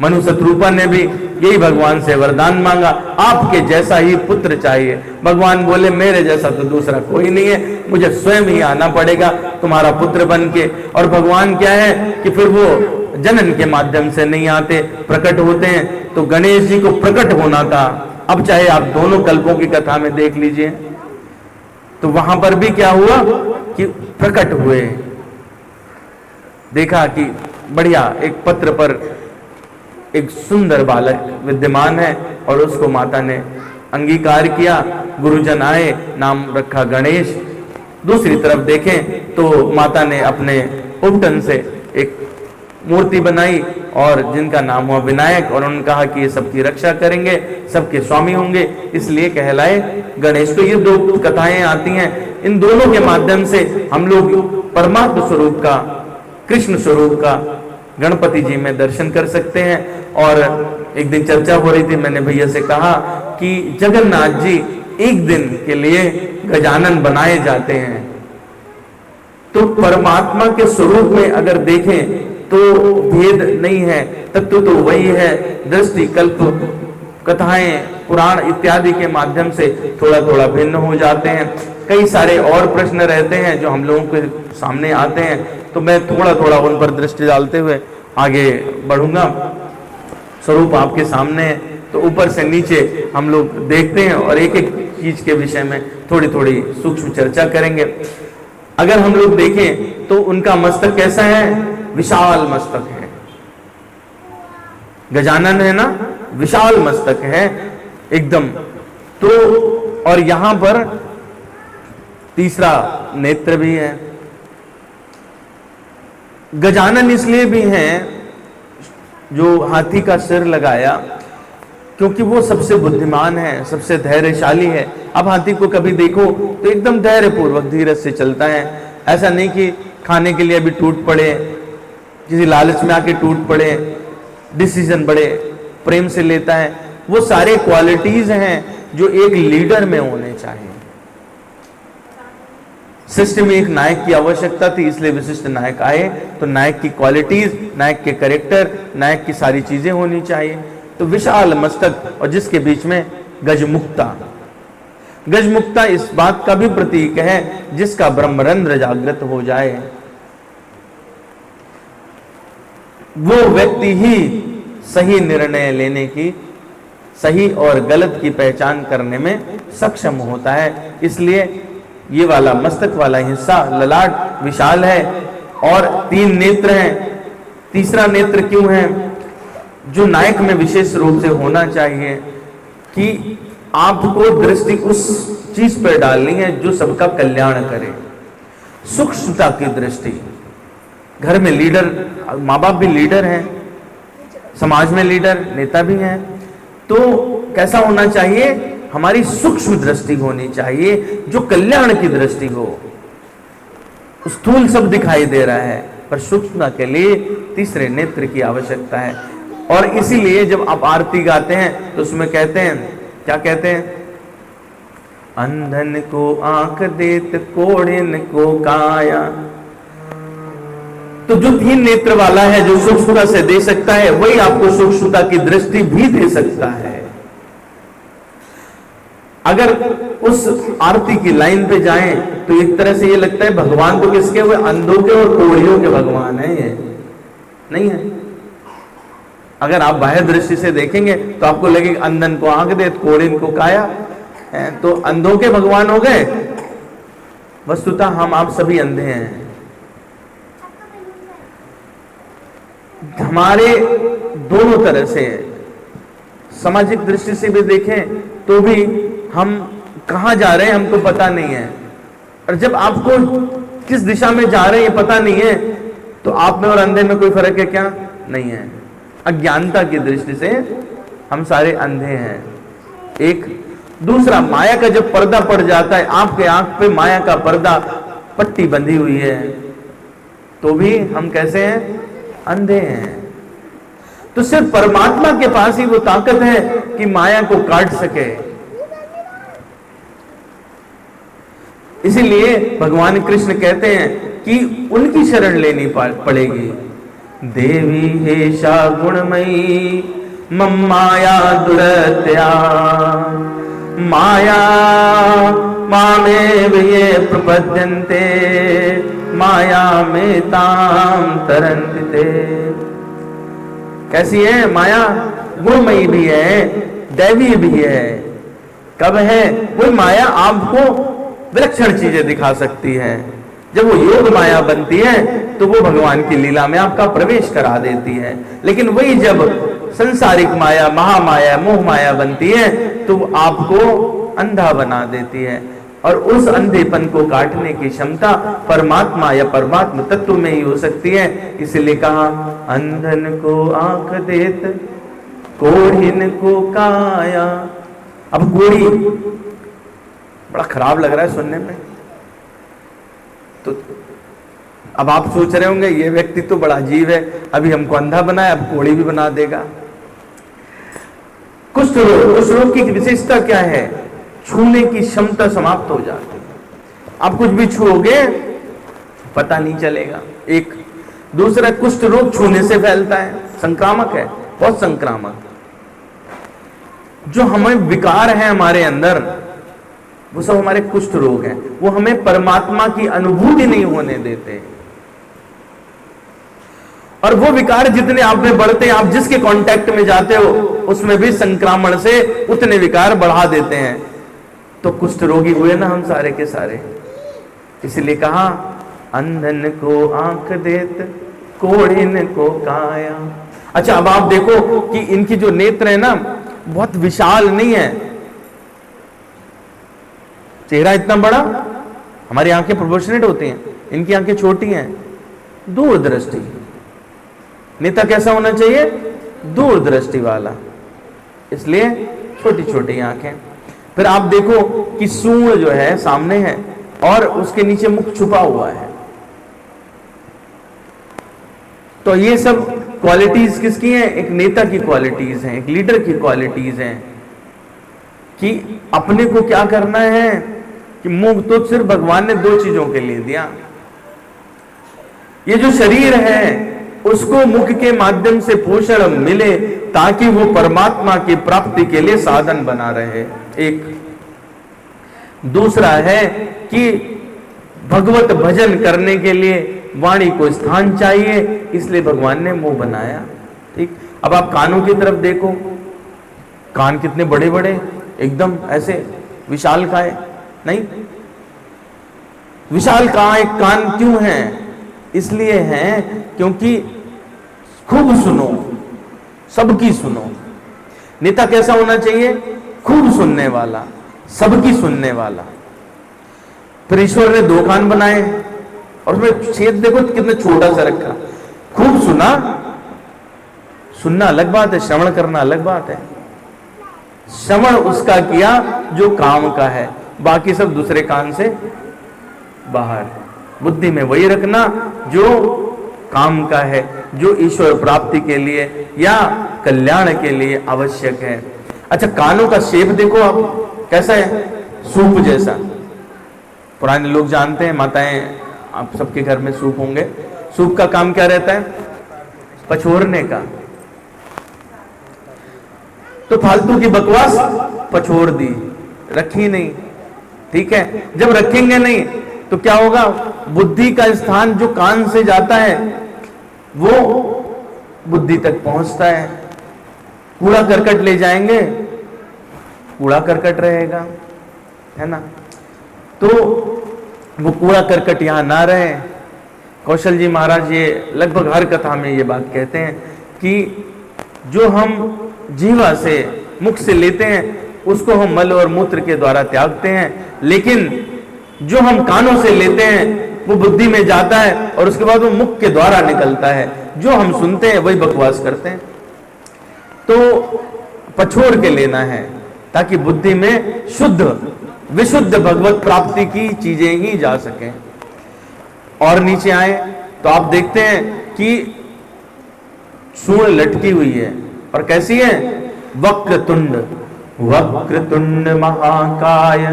मनु शत्रुपा ने भी यही भगवान से वरदान मांगा, आपके जैसा ही पुत्र चाहिए। भगवान बोले मेरे जैसा तो दूसरा कोई नहीं है, मुझे स्वयं ही आना पड़ेगा तुम्हारा पुत्र बन के। और भगवान क्या है कि फिर वो जनन के माध्यम से नहीं आते, प्रकट होते हैं। तो गणेश जी को प्रकट होना था। अब चाहे आप दोनों कल्पों की कथा में देख लीजिए, तो वहां पर भी क्या हुआ कि प्रकट हुए। देखा कि बढ़िया एक पत्र पर एक सुंदर बालक विद्यमान है और उसको माता ने अंगीकार किया, गुरुजन आए, नाम रखा गणेश। दूसरी तरफ देखें तो माता ने अपने उपटन से एक मूर्ति बनाई और जिनका नाम हुआ विनायक, और उन्होंने कहा कि ये सबकी रक्षा करेंगे, सबके स्वामी होंगे, इसलिए कहलाए गणेश। तो ये दो कथाएं आती हैं, इन दोनों के माध्यम से हम लोग परमात्म स्वरूप का, कृष्ण स्वरूप का गणपति जी में दर्शन कर सकते हैं। और एक दिन चर्चा हो रही थी, मैंने भैया से कहा कि जगन्नाथ जी एक दिन के लिए गजानन बनाए जाते हैं। तो परमात्मा के स्वरूप में अगर देखें तो भेद नहीं है, तत्व तो वही है। दृष्टि, कल्प, कथाएं, पुराण इत्यादि के माध्यम से थोड़ा थोड़ा भिन्न हो जाते हैं। कई सारे और प्रश्न रहते हैं जो हम लोगों के सामने आते हैं, तो मैं थोड़ा थोड़ा उन पर दृष्टि डालते हुए आगे बढ़ूंगा। स्वरूप आपके सामने है, तो ऊपर से नीचे हम लोग देखते हैं और एक एक चीज के विषय में थोड़ी थोड़ी सूक्ष्म चर्चा करेंगे। अगर हम लोग देखें तो उनका मस्तक कैसा है? विशाल मस्तक है। गजानन है ना, विशाल मस्तक है एकदम। तो और यहां पर तीसरा नेत्र भी है। गजानन इसलिए भी हैं जो हाथी का सिर लगाया, क्योंकि वो सबसे बुद्धिमान है, सबसे धैर्यशाली है। अब हाथी को कभी देखो तो एकदम धैर्यपूर्वक धीरज से चलता है, ऐसा नहीं कि खाने के लिए अभी टूट पड़े, किसी लालच में आके टूट पड़े, डिसीजन बड़े प्रेम से लेता है। वो सारे क्वालिटीज हैं जो एक लीडर में होने चाहिए। सृष्टि में एक नायक की आवश्यकता थी, इसलिए विशिष्ट नायक आए। तो नायक की क्वालिटीज, नायक के कैरेक्टर, नायक की सारी चीजें होनी चाहिए। तो विशाल मस्तक और जिसके बीच में गजमुक्ता। गजमुक्ता इस बात का भी प्रतीक है जिसका ब्रह्मरंध्र जागृत हो जाए, वो व्यक्ति ही सही निर्णय लेने की, सही और गलत की पहचान करने में सक्षम होता है। इसलिए ये वाला मस्तक वाला हिस्सा, ललाट विशाल है और 3 नेत्र हैं। तीसरा नेत्र क्यों है? जो नायक में विशेष रूप से होना चाहिए कि आपको दृष्टि उस चीज पर डालनी है जो सबका कल्याण करे। सूक्ष्मता की दृष्टि। घर में लीडर, माँ बाप भी लीडर हैं, समाज में लीडर, नेता भी हैं। तो कैसा होना चाहिए? हमारी सूक्ष्म दृष्टि होनी चाहिए जो कल्याण की दृष्टि हो। स्थूल सब दिखाई दे रहा है, पर सूक्ष्मता के लिए तीसरे नेत्र की आवश्यकता है। और इसीलिए जब आप आरती गाते हैं तो उसमें कहते हैं, क्या कहते हैं? अंधन को आंख देत, कोढ़िन को काया। तो जो 3 नेत्र वाला है, जो सूक्ष्मता से दे सकता है, वही आपको सूक्ष्मता की दृष्टि भी दे सकता है। अगर उस आरती की लाइन पे जाएं तो एक तरह से ये लगता है भगवान तो किसके हुए? अंधों के और कोढ़ियों के भगवान है। ये नहीं है। अगर आप बाह्य दृष्टि से देखेंगे तो आपको लगेगा अंधन को आंख दे, कोढ़िन को काया, तो अंधों के भगवान हो गए। वस्तुतः हम आप सभी अंधे हैं। हमारे दोनों तरह से, सामाजिक दृष्टि से भी देखें तो भी हम कहां जा रहे हैं हमको पता नहीं है। और जब आपको किस दिशा में जा रहे हैं ये पता नहीं है, तो आप में और अंधे में कोई फर्क है क्या? नहीं है। अज्ञानता की दृष्टि से हम सारे अंधे हैं। एक दूसरा, माया का जब पर्दा पड़ जाता है, आपके आंख पे माया का पर्दा, पट्टी बंधी हुई है, तो भी हम कैसे हैं? अंधे हैं। तो सिर्फ परमात्मा के पास ही वो ताकत है कि माया को काट सके। इसीलिए भगवान कृष्ण कहते हैं कि उनकी शरण लेनी पड़ेगी। देवी हेषा गुणमयी मम माया दुरत्या, माया मामेव ये प्रपद्यन्ते, माया में ताम तरन्ति ते। कैसी है माया? गुणमयी भी है, दैवी भी है। कब है? वो माया आपको विलक्षण चीजें दिखा सकती है। जब वो योग माया बनती है तो वो भगवान की लीला में आपका प्रवेश करा देती है। लेकिन वही जब संसारिक माया, महामाया, मोह माया बनती है तो वो आपको अंधा बना देती है। और उस अंधेपन को काटने की क्षमता परमात्मा या परमात्मा तत्व में ही हो सकती है। इसलिए कहा, अंधन को आंख देत, कोढ़िन को काया। अब कोढ़ी बड़ा खराब लग रहा है सुनने में, तो अब आप सोच रहे होंगे ये व्यक्ति तो बड़ा अजीब है, अभी हमको अंधा बनाया, अब कोढ़ी भी बना देगा। कुष्ठ रोग की विशेषता क्या है? छूने की क्षमता समाप्त हो जाती है। आप कुछ भी छूओगे पता नहीं चलेगा। एक दूसरा, कुष्ठ रोग छूने से फैलता है, संक्रामक है, बहुत संक्रामक। जो हमें विकार है हमारे अंदर, वो सब हमारे कुष्ठ रोग हैं। वो हमें परमात्मा की अनुभूति नहीं होने देते। और वो विकार जितने आप में बढ़ते हैं, आप जिसके कांटेक्ट में जाते हो उसमें भी संक्रमण से उतने विकार बढ़ा देते हैं। तो कुष्ठ रोगी हुए ना हम सारे के सारे। इसलिए कहा, अंधन को आंख देत, कोढ़िन को काया। अच्छा, अब आप देखो कि इनकी जो नेत्र है ना, बहुत विशाल नहीं है। चेहरा इतना बड़ा, हमारी आंखें प्रोपोर्शनेट होती हैं, इनकी आंखें छोटी हैं। दूरदृष्टि। नेता कैसा होना चाहिए? दूरदृष्टि वाला। इसलिए छोटी छोटी आंखें। फिर आप देखो कि सूंड जो है सामने है और उसके नीचे मुख छुपा हुआ है। तो ये सब क्वालिटीज किसकी हैं? एक नेता की क्वालिटीज हैं, एक लीडर की क्वालिटीज हैं। कि अपने को क्या करना है कि मुख तो सिर्फ भगवान ने दो चीजों के लिए दिया। ये जो शरीर है उसको मुख के माध्यम से पोषण मिले ताकि वो परमात्मा की प्राप्ति के लिए साधन बना रहे। एक दूसरा है कि भगवत भजन करने के लिए वाणी को स्थान चाहिए, इसलिए भगवान ने मुंह बनाया। ठीक। अब आप कानों की तरफ देखो, कान कितने बड़े बड़े, एकदम ऐसे विशाल काय नहीं, विशाल काय कान क्यों है? इसलिए हैं क्योंकि खूब सुनो, सबकी सुनो। नेता कैसा होना चाहिए? खूब सुनने वाला, सबकी सुनने वाला। फिर ईश्वर ने दो कान बनाए और उसमें छेद देखो कितना छोटा सा रखा। खूब सुना, सुनना अलग बात है, श्रवण करना अलग बात है। श्रवण उसका किया जो काम का है, बाकी सब दूसरे कान से बाहर। बुद्धि में वही रखना जो काम का है, जो ईश्वर प्राप्ति के लिए या कल्याण के लिए आवश्यक है। अच्छा, कानों का शेप देखो आप कैसा है? सूप जैसा। पुराने लोग जानते हैं, माताएं आप सबके घर में सूप होंगे। सूप का काम क्या रहता है? पछोरने का। तो फालतू की बकवास पछोड़ दी, रखी नहीं। ठीक है, जब रखेंगे नहीं तो क्या होगा? बुद्धि का स्थान जो कान से जाता है वो बुद्धि तक पहुंचता है। कूड़ा करकट ले जाएंगे, कूड़ा करकट रहेगा, है ना? तो वो कूड़ा करकट यहां ना रहे। कौशल जी महाराज ये लगभग हर कथा में ये बात कहते हैं कि जो हम जीवा से, मुख से लेते हैं उसको हम मल और मूत्र के द्वारा त्यागते हैं, लेकिन जो हम कानों से लेते हैं वो बुद्धि में जाता है और उसके बाद वो मुख के द्वारा निकलता है। जो हम सुनते हैं वही बकवास करते हैं। तो पछोड़ के लेना है ताकि बुद्धि में शुद्ध विशुद्ध भगवत प्राप्ति की चीजें ही जा सकें। और नीचे आए तो आप देखते हैं कि सूंड लटकी हुई है और कैसी है? वक्रतुंड महाकाय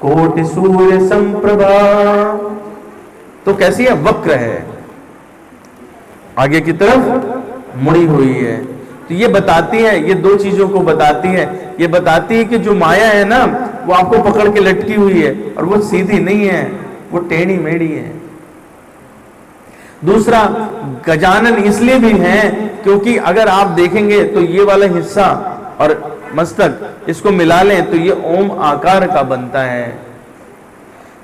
कोटि सूर्य संप्रभा। तो कैसी है? वक्र है, आगे की तरफ मुड़ी हुई है। तो ये बताती है, ये दो चीजों को बताती है। ये बताती है कि जो माया है ना वो आपको पकड़ के लटकी हुई है और वो सीधी नहीं है, वो टेढ़ी मेढ़ी है। दूसरा, गजानन इसलिए भी है क्योंकि अगर आप देखेंगे तो ये वाला हिस्सा और मस्तक इसको मिला लें तो ये ओम आकार का बनता है।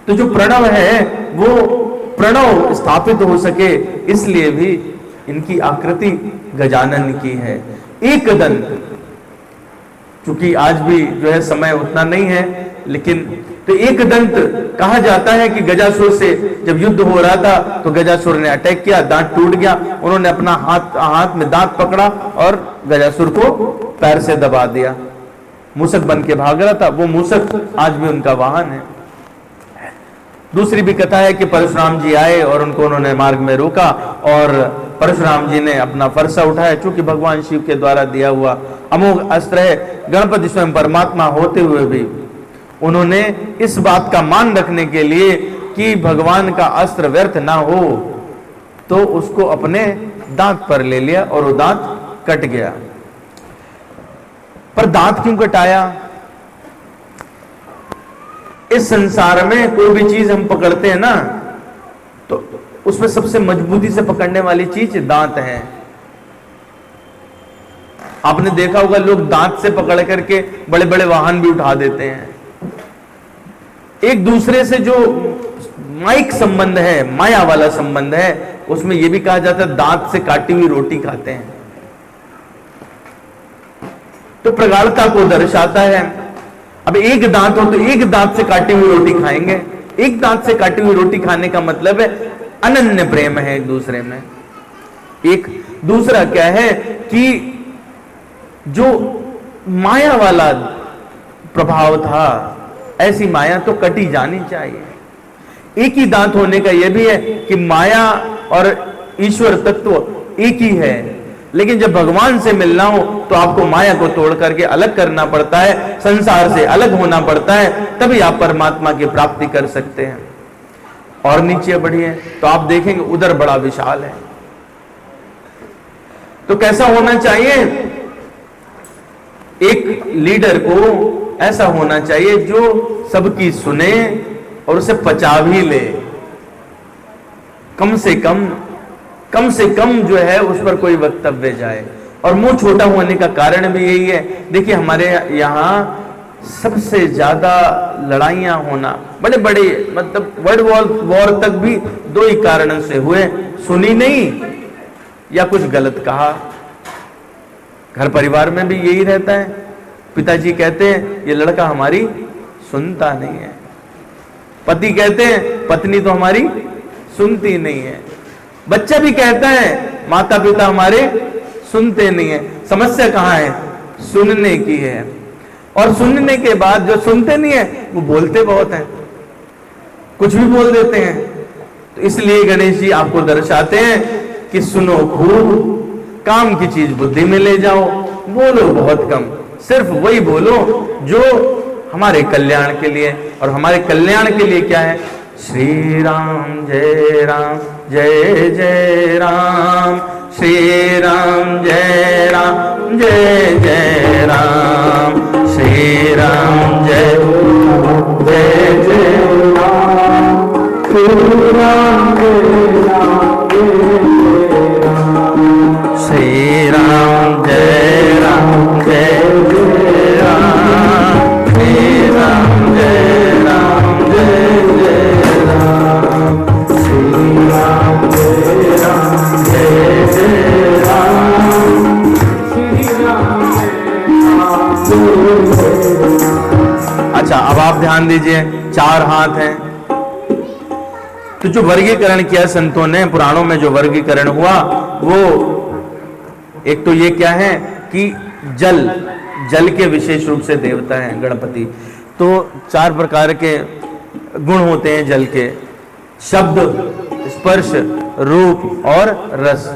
तो जो प्रणव है वो प्रणव स्थापित हो सके इसलिए भी इनकी आकृति गजानन की है। एक दंत, चूंकि आज भी जो है समय उतना नहीं है, लेकिन तो एक दंत कहा जाता है कि गजासुर से जब युद्ध हो रहा था तो गजासुर ने अटैक किया, दांत टूट गया, उन्होंने अपना हाथ में दांत पकड़ा और गजासुर को पैर से दबा दिया। मूसक बन के भाग रहा था, वो मूसक आज भी उनका वाहन है। दूसरी भी कथा है कि परशुराम जी आए और उनको उन्होंने मार्ग में रोका और परशुराम जी ने अपना फरसा उठाया, चूंकि भगवान शिव के द्वारा दिया हुआ अमोघ अस्त्र है। गणपति स्वयं परमात्मा होते हुए भी उन्होंने इस बात का मान रखने के लिए कि भगवान का अस्त्र व्यर्थ ना हो तो उसको अपने दांत पर ले लिया और वो दांत कट गया। पर दांत क्यों कटाया? इस संसार में कोई भी चीज हम पकड़ते हैं ना तो उसमें सबसे मजबूती से पकड़ने वाली चीज दांत है। आपने देखा होगा लोग दांत से पकड़ करके बड़े बड़े वाहन भी उठा देते हैं। एक दूसरे से जो माइक संबंध है, माया वाला संबंध है, उसमें यह भी कहा जाता है दांत से काटी हुई रोटी खाते हैं। तो प्रगाढ़ता को दर्शाता है। अब एक दांत हो तो एक दांत से काटी हुई रोटी खाएंगे। एक दांत से काटी हुई रोटी खाने का मतलब है अनन्य प्रेम है एक दूसरे में। एक दूसरा क्या है कि जो माया वाला प्रभाव था, ऐसी माया तो कटी जानी चाहिए। एक ही दांत होने का यह भी है कि माया और ईश्वर तत्व एक ही है, लेकिन जब भगवान से मिलना हो तो आपको माया को तोड़ करके अलग करना पड़ता है, संसार से अलग होना पड़ता है, तभी आप परमात्मा की प्राप्ति कर सकते हैं। और नीचे बढ़िए तो आप देखेंगे उधर बड़ा विशाल है। तो कैसा होना चाहिए? एक लीडर को ऐसा होना चाहिए जो सबकी सुने और उसे पचा भी ले। कम से कम जो है उस पर कोई वक्तव्य जाए। और मुंह छोटा होने का कारण भी यही है। देखिए हमारे यहाँ सबसे ज्यादा लड़ाइयां होना, बड़े बड़े मतलब वर्ल्ड वॉर तक भी दो ही कारणों से हुए, सुनी नहीं या कुछ गलत कहा। घर परिवार में भी यही रहता है। पिताजी कहते हैं ये लड़का हमारी सुनता नहीं है, पति कहते हैं पत्नी तो हमारी सुनती नहीं है, बच्चा भी कहता है माता पिता हमारे सुनते नहीं है। समस्या कहाँ है? सुनने की है। और सुनने के बाद जो सुनते नहीं है वो बोलते बहुत हैं, कुछ भी बोल देते हैं। तो इसलिए गणेश जी आपको दर्शाते हैं कि सुनो खूब, काम की चीज बुद्धि में ले जाओ, बोलो बहुत कम, सिर्फ वही बोलो जो हमारे कल्याण के लिए। और हमारे कल्याण के लिए क्या है? श्री राम जय जय राम, श्री राम जय जय राम, श्री राम जय जय राम, श्री राम श्री राम जय राम जय जय राम, श्री राम जय राम जय जय राम, श्री राम जय राम जय जय राम, श्री राम जय राम। अच्छा अब आप ध्यान दीजिए, चार हाथ हैं, तो जो वर्गीकरण किया संतों ने, पुराणों में जो वर्गीकरण हुआ वो एक तो ये क्या है कि जल के विशेष रूप से देवता हैं गणपति। तो 4 प्रकार के गुण होते हैं जल के, शब्द, स्पर्श, रूप और रस।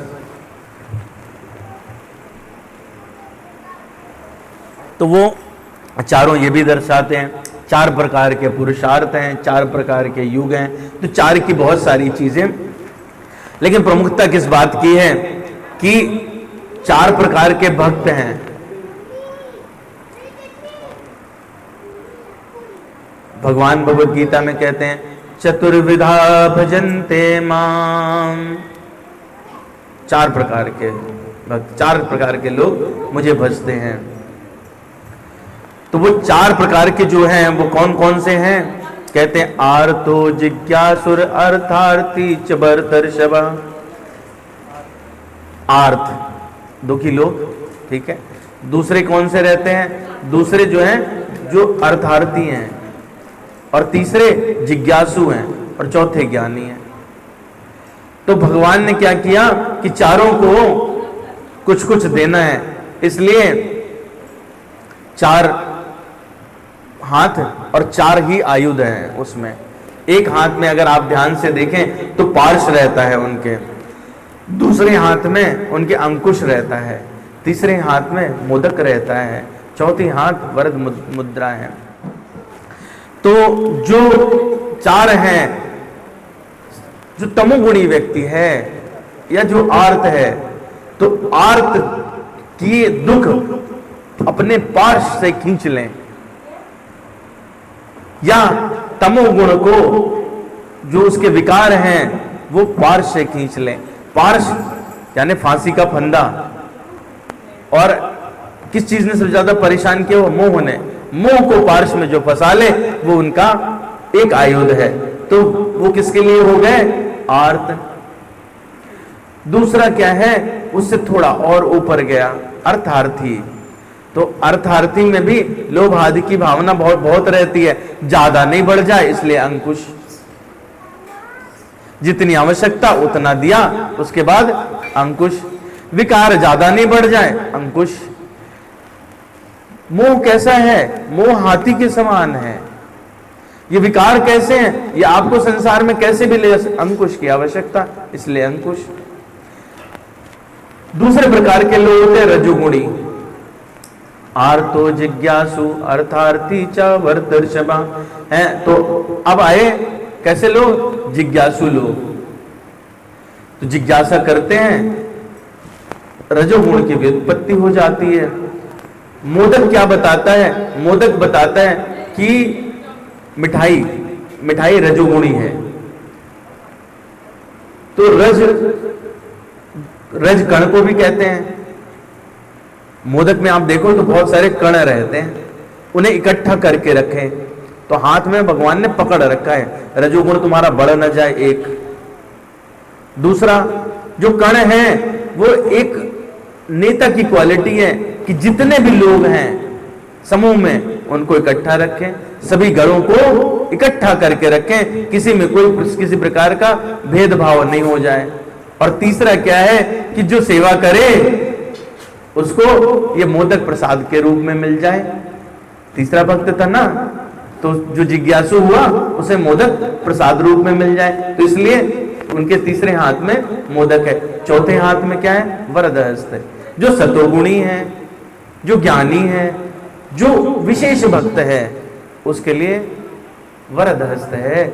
तो वो चारों ये भी दर्शाते हैं 4 प्रकार के पुरुषार्थ हैं, 4 प्रकार के युग हैं। तो 4 की बहुत सारी चीजें, लेकिन प्रमुखता किस बात की है कि 4 प्रकार के भक्त हैं। भगवान भगवत गीता में कहते हैं चतुर्विधा भजन्ते माम। 4 प्रकार के भक्त, 4 प्रकार के लोग मुझे भजते हैं। तो वो 4 प्रकार के जो हैं वो कौन कौन से हैं? कहते हैं आर्तो जिज्ञासुर अर्थार्थी च भरतर्षभ। आर्थ दुखी लोग, ठीक है। दूसरे कौन से रहते हैं? दूसरे जो हैं जो अर्थार्थी हैं, और तीसरे जिज्ञासु हैं, और चौथे ज्ञानी हैं। तो भगवान ने क्या किया कि चारों को कुछ कुछ देना है, इसलिए 4 हाथ और 4 ही आयुध हैं उसमें। एक हाथ में अगर आप ध्यान से देखें तो पार्श रहता है उनके, दूसरे हाथ में उनके अंकुश रहता है, तीसरे हाथ में मोदक रहता है, चौथी हाथ वरद मुद्रा है। तो जो 4 हैं, जो तमोगुणी व्यक्ति है या जो आर्त है, तो आर्त की दुख अपने पार्श से खींच लें, या तमोगुण को जो उसके विकार हैं वो पार्श से खींच लें। पार्श यानी फांसी का फंदा। और किस चीज ने सबसे ज्यादा परेशान किया? वो मोह ने। मोह को पार्श में जो फंसा ले वो उनका एक आयुध है। तो वो किसके लिए हो गए? आर्त। दूसरा क्या है? उससे थोड़ा और ऊपर गया, अर्थार्थी। तो अर्थार्थी में भी लोभ आदि की भावना बहुत बहुत रहती है, ज्यादा नहीं बढ़ जाए इसलिए अंकुश। जितनी आवश्यकता उतना दिया, उसके बाद अंकुश। विकार ज्यादा नहीं बढ़ जाए, अंकुश। मोह कैसा है? मोह हाथी के समान है। ये विकार कैसे हैं? ये आपको संसार में कैसे भी ले, अंकुश की आवश्यकता, इसलिए अंकुश। दूसरे प्रकार के लोग होते हैं रजोगुणी। आर्तो जिज्ञासु अर्थार्थी च भरतर्षभ हैं। तो अब आए कैसे लोग? जिज्ञासु लोग। तो जिज्ञासा करते हैं, रजोगुण की व्युत्पत्ति हो जाती है। मोदक क्या बताता है? मोदक बताता है कि मिठाई रजोगुणी है। तो रज कण को भी कहते हैं। मोदक में आप देखो तो बहुत सारे कण रहते हैं, उन्हें इकट्ठा करके रखें। तो हाथ में भगवान ने पकड़ रखा है, रजोगुण तुम्हारा बढ़ न जाए। एक दूसरा जो कण है वो एक नेता की क्वालिटी है कि जितने भी लोग हैं समूह में उनको इकट्ठा रखें, सभी गणों को इकट्ठा करके रखें, किसी में कोई किसी प्रकार का भेदभाव नहीं हो जाए। और तीसरा क्या है कि जो सेवा करे उसको ये मोदक प्रसाद के रूप में मिल जाए। तीसरा भक्त था ना, तो जो जिज्ञासु हुआ उसे मोदक प्रसाद रूप में मिल जाए, तो इसलिए उनके तीसरे हाथ में मोदक है। चौथे हाथ में क्या है? वरद हस्त है। जो सतोगुणी है, जो ज्ञानी है, जो विशेष भक्त है, उसके लिए वरद हस्त है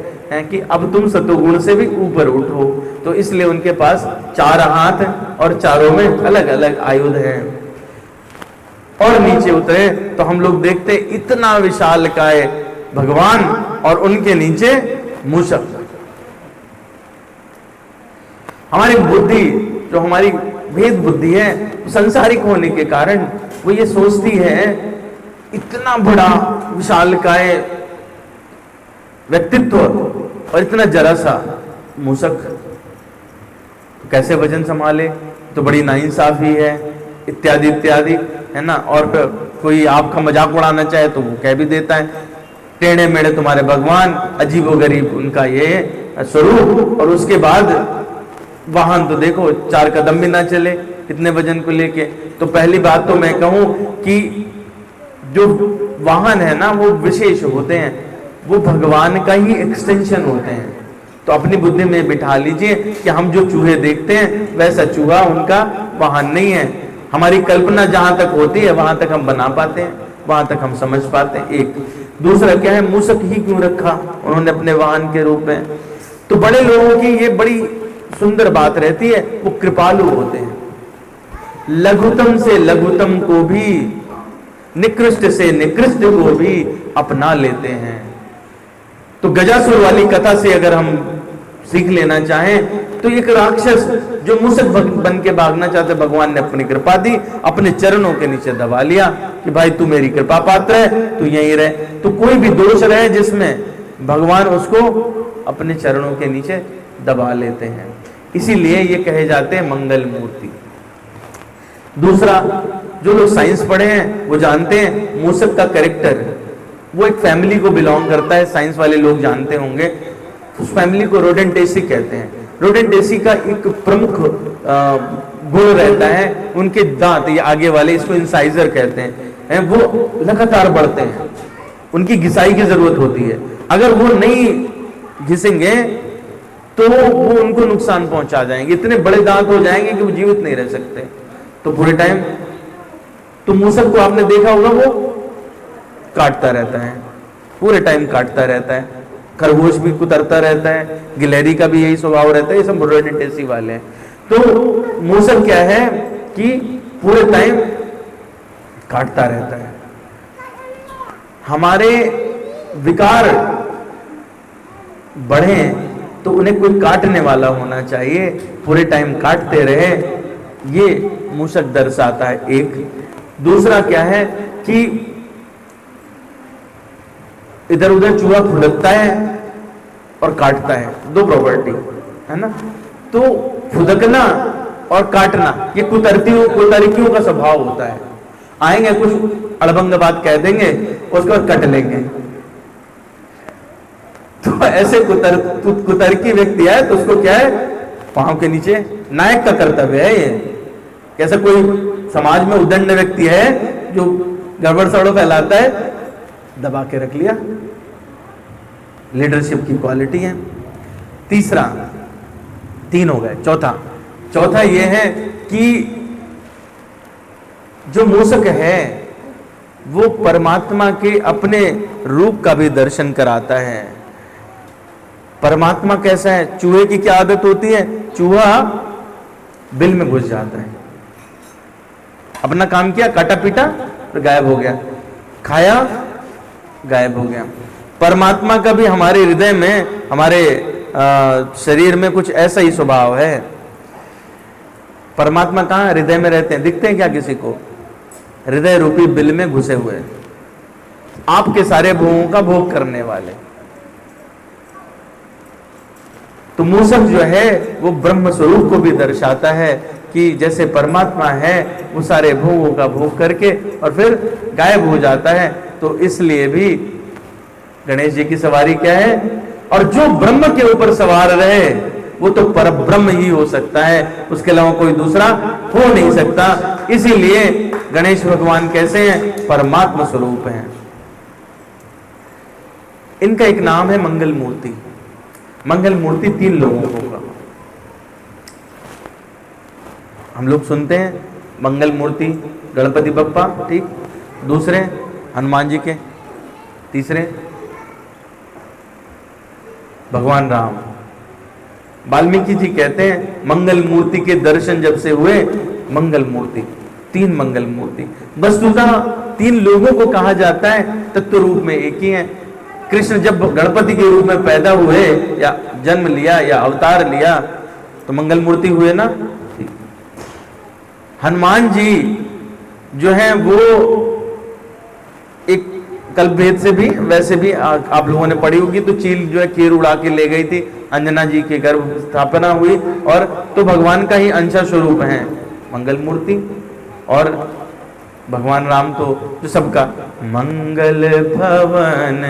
कि अब तुम सतोगुण से भी ऊपर उठो। तो इसलिए उनके पास 4 हाथ और चारों में अलग अलग आयुध हैं। और नीचे उतरे तो हम लोग देखते इतना विशालकाय भगवान और उनके नीचे मूषक। हमारी बुद्धि, जो हमारी भेद बुद्धि है, संसारिक होने के कारण वो ये सोचती है इतना बड़ा विशालकाय व्यक्तित्व और इतना जरा सा मूषक, तो कैसे वजन संभाले? तो बड़ी नाइंसाफी है, इत्यादि इत्यादि, है ना। और फिर कोई आपका मजाक उड़ाना चाहे तो वो कह भी देता है, टेढ़े मेढ़े तुम्हारे भगवान, अजीबो गरीब उनका ये स्वरूप, और उसके बाद वाहन तो देखो 4 कदम भी ना चले इतने वजन को लेके। तो पहली बात तो मैं कहूं कि जो वाहन है ना वो विशेष होते हैं, वो भगवान का ही एक्सटेंशन होते हैं। तो अपनी बुद्धि में बिठा लीजिए कि हम जो चूहे देखते हैं वैसा चूहा उनका वाहन नहीं है। हमारी कल्पना जहां तक होती है वहां तक हम बना पाते हैं, वहां तक हम समझ पाते हैं। एक दूसरा क्या है, मूसक ही क्यों रखा उन्होंने अपने वाहन के रूप में? तो बड़े लोगों की ये बड़ी सुंदर बात रहती है, वो कृपालु होते हैं। लघुतम से लघुतम को भी, निकृष्ट से निकृष्ट को भी अपना लेते हैं। तो गजासुर वाली कथा से अगर हम सीख लेना चाहें तो एक राक्षस जो मूसक बन के भागना चाहते, भगवान ने अपनी कृपा दी, अपने चरणों के नीचे दबा लिया कि भाई तू मेरी कृपा पात्र है, तू यहीं रहे। तो कोई भी दोष रहे जिसमें, भगवान उसको अपने चरणों के नीचे दबा लेते हैं। इसीलिए ये कहे जाते हैं मंगल मूर्ति। दूसरा, जो लोग साइंस पढ़े हैं वो जानते हैं मूसक का कैरेक्टर, वो एक फैमिली को बिलोंग करता है। साइंस वाले लोग जानते होंगे, उस फैमिली को रोडेंटेसी कहते हैं। रोडेंटेसी का एक प्रमुख गुण रहता है, उनके दांत, ये आगे वाले, इसको इंसाइजर कहते हैं, वो लगातार बढ़ते हैं, उनकी घिसाई की जरूरत होती है। अगर वो नहीं घिसेंगे तो वो उनको नुकसान पहुंचा जाएंगे, इतने बड़े दांत हो जाएंगे कि वो जीवित नहीं रह सकते। तो पूरे टाइम, तो मूसक को आपने देखा होगा वो काटता रहता है, पूरे टाइम काटता रहता है। खरगोश भी कुतरता रहता है, गिलहरी का भी यही स्वभाव रहता है, ये सब रोडेंटेसी वाले हैं। तो मूसक क्या है कि पूरे टाइम काटता रहता है। हमारे विकार बढ़े तो उन्हें कोई काटने वाला होना चाहिए, पूरे टाइम काटते रहे, ये मूसक दर्शाता है। एक दूसरा क्या है कि इधर उधर चूहा फुदकता है और काटता है, दो प्रॉपर्टी है ना। तो फुदकना और काटना ये कुतर्कियों का स्वभाव होता है। आएंगे कुछ अड़बंग बात कह देंगे, उसके बाद कट लेंगे। तो ऐसे कुतर्की व्यक्ति है तो उसको क्या है, पांव के नीचे, नायक का कर्तव्य है ये। कैसा कोई समाज में उदंड व्यक्ति है जो गड़बड़ सड़ो फैलाता है, दबा के रख लिया, लीडरशिप की क्वालिटी है। तीसरा, 3 हो गए। चौथा ये है कि जो मूसक है वो परमात्मा के अपने रूप का भी दर्शन कराता है। परमात्मा कैसा है? चूहे की क्या आदत होती है? चूहा बिल में घुस जाता है, अपना काम किया, काटा पीटा, तो गायब हो गया, खाया, गायब हो गया। परमात्मा का भी हमारे हृदय में, हमारे शरीर में कुछ ऐसा ही स्वभाव है। परमात्मा कहाँ? हृदय में रहते हैं। दिखते हैं क्या किसी को? हृदय रूपी बिल में घुसे हुए, आपके सारे भोगों का भोग करने वाले। तो मूसक जो है वो ब्रह्म स्वरूप को भी दर्शाता है कि जैसे परमात्मा है वो सारे भोगों का भोग करके और फिर गायब हो जाता है। तो इसलिए भी गणेश जी की सवारी क्या है? और जो ब्रह्म के ऊपर सवार रहे वो तो पर ब्रह्म ही हो सकता है, उसके अलावा कोई दूसरा हो नहीं सकता। इसीलिए गणेश भगवान कैसे हैं? परमात्मा स्वरूप हैं। इनका एक नाम है मंगल मूर्ति। मंगल मूर्ति 3 लोगों को का हम लोग सुनते हैं। मंगल मूर्ति गणपति बप्पा, ठीक, दूसरे हनुमान जी के, तीसरे भगवान राम। वाल्मीकि जी कहते हैं मंगल मूर्ति के दर्शन जब से हुए, मंगल मूर्ति, 3 मंगल मूर्ति। वस्तुतः 3 लोगों को कहा जाता है, तत्व रूप में एक ही है। कृष्ण जब गणपति के रूप में पैदा हुए या जन्म लिया या अवतार लिया तो मंगल मूर्ति हुए ना। हनुमान जी जो हैं वो एक कल्पभेद से भी, वैसे भी आप लोगों ने पढ़ी होगी, तो चील जो है कीर उड़ा के ले गई थी, अंजना जी के गर्भ स्थापना हुई, और तो भगवान का ही अंश स्वरूप है मंगल मूर्ति। और भगवान राम तो जो सबका मंगल भवन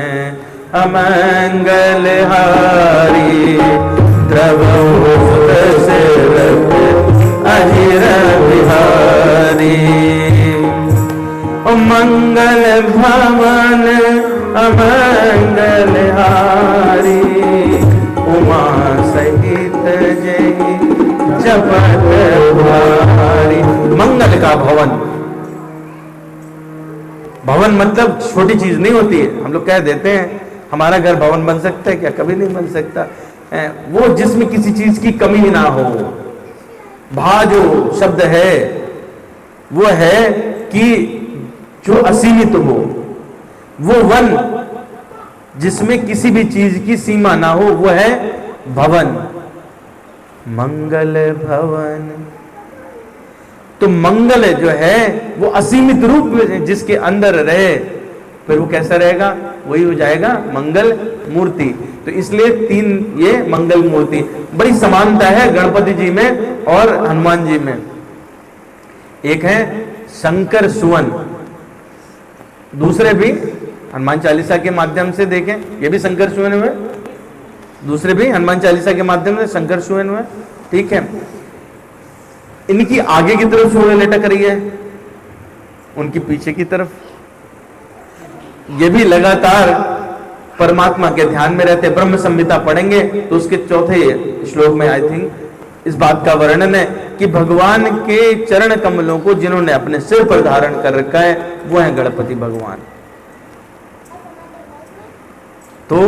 अमंगल हारी, द्रवो सिरप अहिर बिहारी। मंगल भवन अमंगल हारी, उमा सहित जय जपत भारी। मंगल का भवन, भवन मतलब छोटी चीज नहीं होती है। हम लोग कह देते हैं हमारा घर भवन बन सकता है क्या? कभी नहीं बन सकता। वो जिसमें किसी चीज की कमी ना हो। भा जो शब्द है वो है कि जो असीमित हो, वो वन जिसमें किसी भी चीज की सीमा ना हो, वो है भवन। मंगल भवन, तो मंगल जो है वो असीमित रूप में जिसके अंदर रहे, फिर वो कैसा रहेगा? वही हो जाएगा मंगल मूर्ति। तो इसलिए तीन ये मंगल मूर्ति, बड़ी समानता है गणपति जी में और हनुमान जी में। एक है शंकर सुवन, दूसरे भी हनुमान चालीसा के माध्यम से देखें, ये भी शंकर सुवन हुए, दूसरे भी हनुमान चालीसा के माध्यम से शंकर सुवन हुए। ठीक है, इनकी आगे की तरफ सूर्य लटक रही है, उनकी पीछे की तरफ। ये भी लगातार परमात्मा के ध्यान में रहते। ब्रह्म संहिता पढ़ेंगे तो उसके चौथे श्लोक में आई थिंक इस बात का वर्णन है कि भगवान के चरण कमलों को जिन्होंने अपने सिर पर धारण कर रखा है वो है गणपति भगवान। तो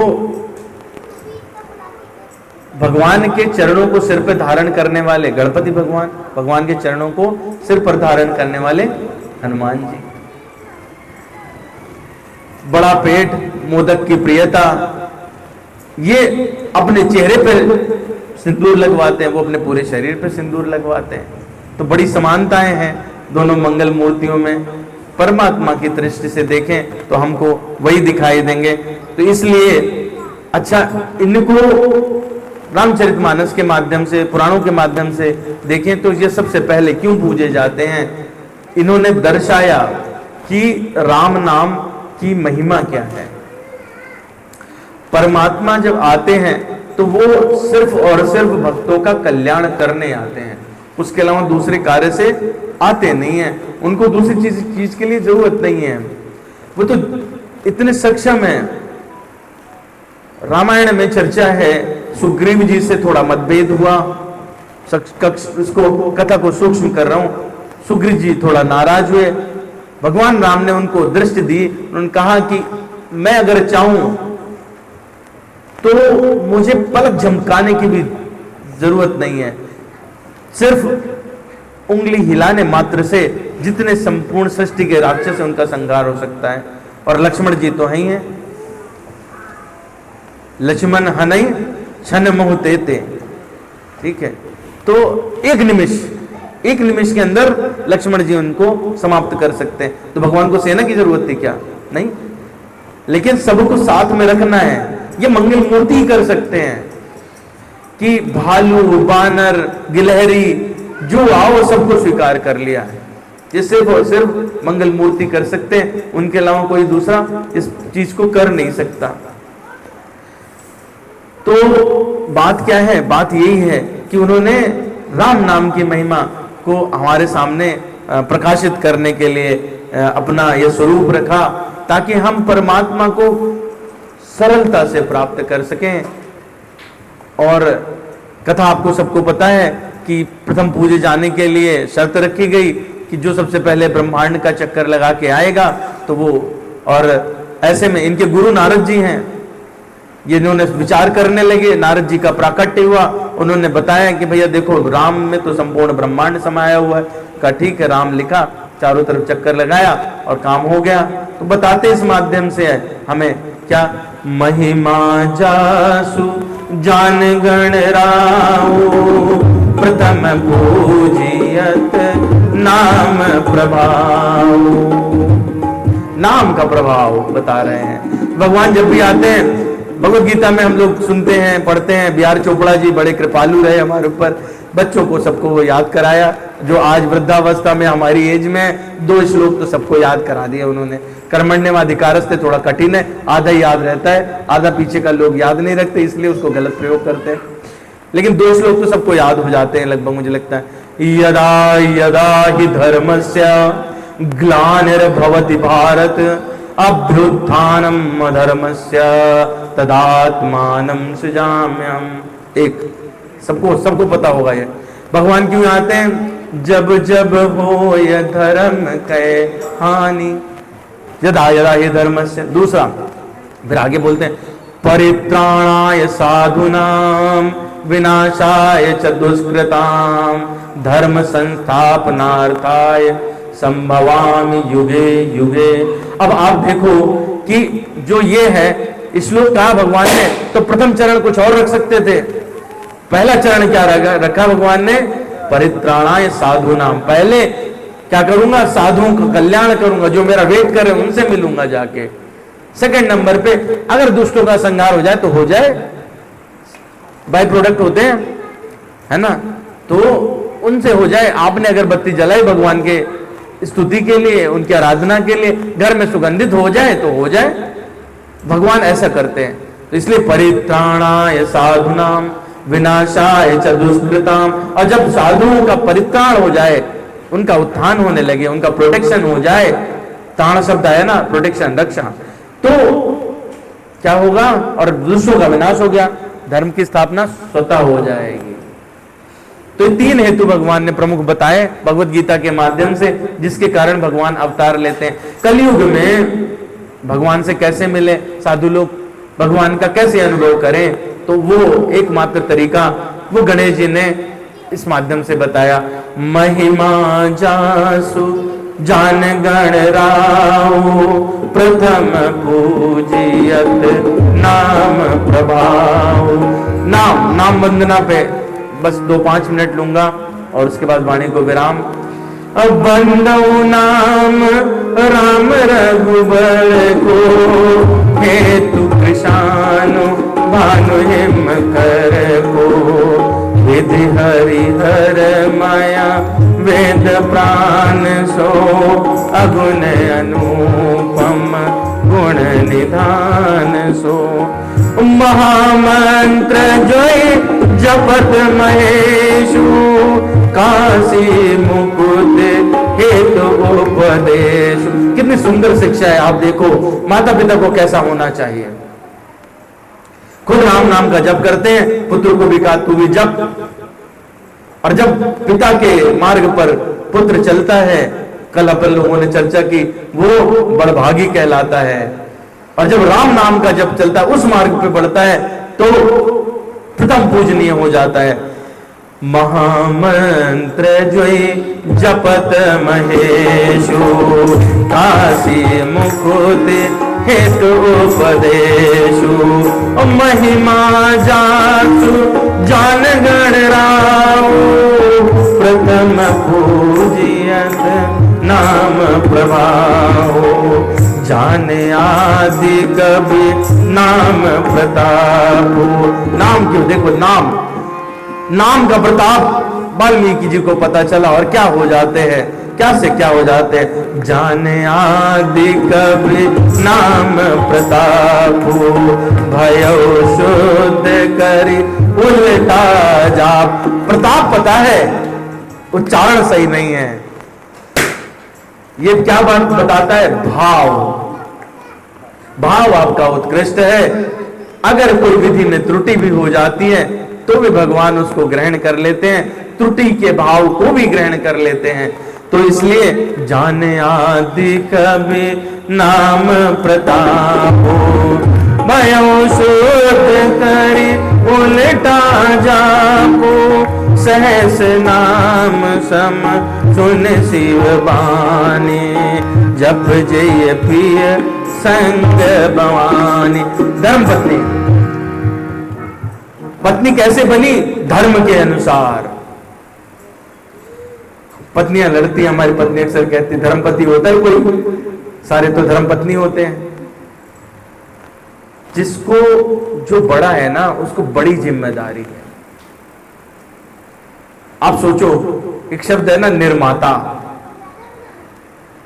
भगवान के चरणों को सिर पर धारण करने वाले गणपति भगवान, भगवान के चरणों को सिर पर धारण करने वाले हनुमान जी। बड़ा पेट, मोदक की प्रियता, ये अपने चेहरे पर सिंदूर लगवाते हैं, वो अपने पूरे शरीर पर सिंदूर लगवाते हैं। तो बड़ी समानताएं हैं दोनों मंगल मूर्तियों में। परमात्मा की दृष्टि से देखें तो हमको वही दिखाई देंगे। तो इसलिए अच्छा, इनको रामचरितमानस के माध्यम से, पुराणों के माध्यम से देखें तो ये सबसे पहले क्यों पूजे जाते हैं? इन्होंने दर्शाया कि राम नाम की महिमा क्या है। परमात्मा जब आते हैं तो वो सिर्फ और सिर्फ भक्तों का कल्याण करने आते हैं, उसके अलावा दूसरे कार्य से आते नहीं हैं। उनको दूसरी चीज के लिए जरूरत नहीं है, वो तो इतने सक्षम है। रामायण में चर्चा है, सुग्रीव जी से थोड़ा मतभेद हुआ, इसको कथा को सूक्ष्म कर रहा हूं। सुग्रीव जी थोड़ा नाराज हुए, भगवान राम ने उनको दृष्टि दी, उन्होंने कहा कि मैं अगर चाहूं तो मुझे पलक झमकाने की भी जरूरत नहीं है, सिर्फ उंगली हिलाने मात्र से जितने संपूर्ण सृष्टि के राक्षस हैं उनका संहार हो सकता है। और लक्ष्मण जी तो ही हैं, लक्ष्मण हनई क्षण मोह तेते। ठीक है, तो एक निमिष के अंदर लक्ष्मण जी उनको समाप्त कर सकते हैं। तो भगवान को सेना की जरूरत थी क्या? नहीं, लेकिन सबको साथ में रखना है, ये मंगल मूर्ति ही कर सकते हैं कि भालू, बानर, गिलहरी जो आओ सबको स्वीकार कर लिया है। ये सिर्फ और सिर्फ मंगल मूर्ति कर सकते हैं, उनके अलावा कोई दूसरा इस चीज को कर नहीं सकता। तो बात क्या है? बात यही है कि उन्होंने राम नाम की महिमा को हमारे सामने प्रकाशित करने के लिए अपना यह स्वरूप रखा, ताकि हम परमात्मा को सरलता से प्राप्त कर सकें। और कथा आपको सबको पता है कि प्रथम पूजे जाने के लिए शर्त रखी गई कि जो सबसे पहले ब्रह्मांड का चक्कर लगा के आएगा तो वो, और ऐसे में इनके गुरु नारद जी हैं, ये इन्होंने विचार करने लगे। नारद जी का प्राकट्य हुआ, उन्होंने बताया कि भैया देखो राम में तो संपूर्ण ब्रह्मांड समाया हुआ है। कहा ठीक है, राम लिखा, चारों तरफ चक्कर लगाया और काम हो गया। तो बताते इस माध्यम से है हमें क्या? महिमा जासु जान गण राऊ, प्रथम पूजियत नाम प्रभाव। नाम का प्रभाव बता रहे हैं। भगवान जब भी आते हैं, भगवत गीता में हम लोग सुनते हैं, पढ़ते हैं, बिहार चोपड़ा जी बड़े कृपालु रहे हमारे ऊपर, बच्चों को सबको वो याद कराया, जो आज वृद्धावस्था में हमारी एज में 2 श्लोक तो सबको याद करा दिए उन्होंने। कर्मण्येवाधिकारस्ते थोड़ा कठिन है, आधा ही याद रहता है, आधा पीछे का लोग याद नहीं रखते, इसलिए उसको गलत प्रयोग करते हैं। लेकिन 2 श्लोक तो सबको याद हो जाते हैं लगभग, मुझे लगता है। यदा यदा हि धर्मस्य ग्लानिर्भवति भारत अभ्युत्थानम् अधर्मस्य तदात्मानं सृजाम्यहम्। एक सबको पता होगा ये भगवान क्यों आते हैं, जब जब हो ये धर्म के हानि, यदा यदा ये धर्मस्य। दूसरा फिर आगे बोलते हैं परित्राणाय साधूनां विनाशाय च दुष्कृतां धर्म संस्थापनार्थाय संभवामि युगे युगे। अब आप देखो कि जो ये है श्लोक कहा भगवान ने, तो प्रथम चरण कुछ और रख सकते थे। पहला चरण क्या रखा भगवान ने, परित्राणाय साधूनाम। पहले क्या करूंगा, साधुओं का कल्याण करूंगा, जो मेरा वेट कर रहे हैं उनसे मिलूंगा जाके। सेकंड नंबर पे अगर दुष्टों का संहार हो जाए तो हो जाए, बाय प्रोडक्ट होते हैं, है ना, तो उनसे हो जाए। आपने अगरबत्ती जलाई भगवान के स्तुति के लिए, उनकी आराधना के लिए, घर में सुगंधित हो जाए तो हो जाए। भगवान ऐसा करते हैं। तो इसलिए परित्राणाय साधुनाम विनाशाय च दुष्कृताम। और जब साधुओं का परित्राण हो जाए, उनका उत्थान होने लगे, उनका प्रोटेक्शन हो जाए, ताण शब्द है ना, प्रोटेक्शन, रक्षा, तो क्या होगा, और दुष्टों का विनाश हो गया, धर्म की स्थापना स्वतः हो जाएगी। तो ये 3 हेतु भगवान ने प्रमुख बताए भगवत गीता के माध्यम से, जिसके कारण भगवान अवतार लेते हैं। कलयुग में भगवान से कैसे मिले साधु लोग, भगवान का कैसे अनुभव करें, तो वो एकमात्र तरीका वो गणेश जी ने इस माध्यम से बताया। महिमा जासु जान गण राव प्रथम पूजियत नाम प्रभाव। नाम वंदना पे बस 2-5 मिनट लूंगा और उसके बाद वाणी को विराम। अब बंदो नाम राम रघुबर को हेतु कृषानु भानु हिम कर को विधि हरिहर माया वेद प्राण सो अगुण अनुपम गुण निधान सो। महामंत्र जोय जपत महेशु काशी मुकुट हेतु उपदेश। कितनी सुंदर शिक्षा है। आप देखो माता पिता को कैसा होना चाहिए, खुद राम नाम का जप करते हैं, पुत्र को भी कहा तू भी जप। और जब पिता के मार्ग पर पुत्र चलता है, कल अपन लोगों ने चर्चा की, वो बड़भागी कहलाता है। और जब राम नाम का जप चलता है, उस मार्ग पे बढ़ता है, तो प्रथम पूजनीय हो जाता है। महामंत्र जोई जपत महेशु काशी मुकुट हेतु उपदेशु। महिमा जासु जान गण राव प्रथम पूजियत नाम प्रभाव। जाने आदि कवि नाम प्रताप। नाम क्यों, देखो नाम का प्रताप वाल्मीकि जी को पता चला, और क्या हो जाते हैं, क्या से क्या हो जाते हैं। जाने आदि कवि नाम प्रताप भयो शुद्ध करी उल्टा जाप। प्रताप पता है, उच्चारण सही नहीं है। ये क्या बात बताता है, भाव आपका उत्कृष्ट है। अगर कोई विधि में त्रुटि भी हो जाती है तो भी भगवान उसको ग्रहण कर लेते हैं, त्रुटि के भाव को भी ग्रहण कर लेते हैं। तो इसलिए जाने आदि कवि नाम प्रताप भयो शुद्ध करी उल्टा जापो। सहस नाम सम सुन शिव बानी जप जय प्रिय संग भवानी। धर्मपत्नी पत्नी कैसे बनी, धर्म के अनुसार। पत्नियां लड़ती हैं, हमारी पत्नी अक्सर कहती धर्मपति होता है कोई, सारे तो धर्मपत्नी होते हैं। जिसको जो बड़ा है ना, उसको बड़ी जिम्मेदारी है। आप सोचो, एक शब्द है ना निर्माता,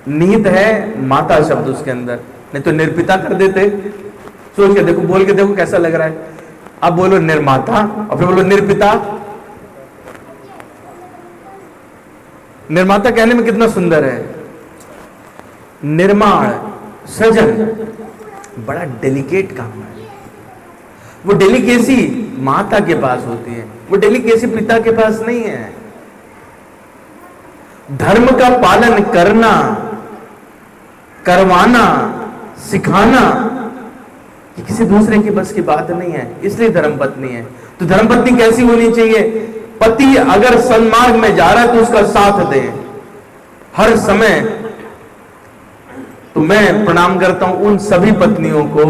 नीत है माता शब्द उसके अंदर, नहीं तो निर्पिता कर देते। सोच के देखो, बोल के देखो कैसा लग रहा है। अब बोलो निर्माता और फिर बोलो निर्पिता। निर्माता कहने में कितना सुंदर है। निर्माण, सृजन बड़ा डेलिकेट काम है। वो डेलिकेसी माता के पास होती है, वो डेलिकेसी पिता के पास नहीं है। धर्म का पालन करना, करवाना, सिखाना ये किसी दूसरे की बस की बात नहीं है, इसलिए धर्मपत्नी है। तो धर्मपत्नी कैसी होनी चाहिए? पति अगर सन्मार्ग में जा रहा है तो उसका साथ दे हर समय। तो मैं प्रणाम करता हूं उन सभी पत्नियों को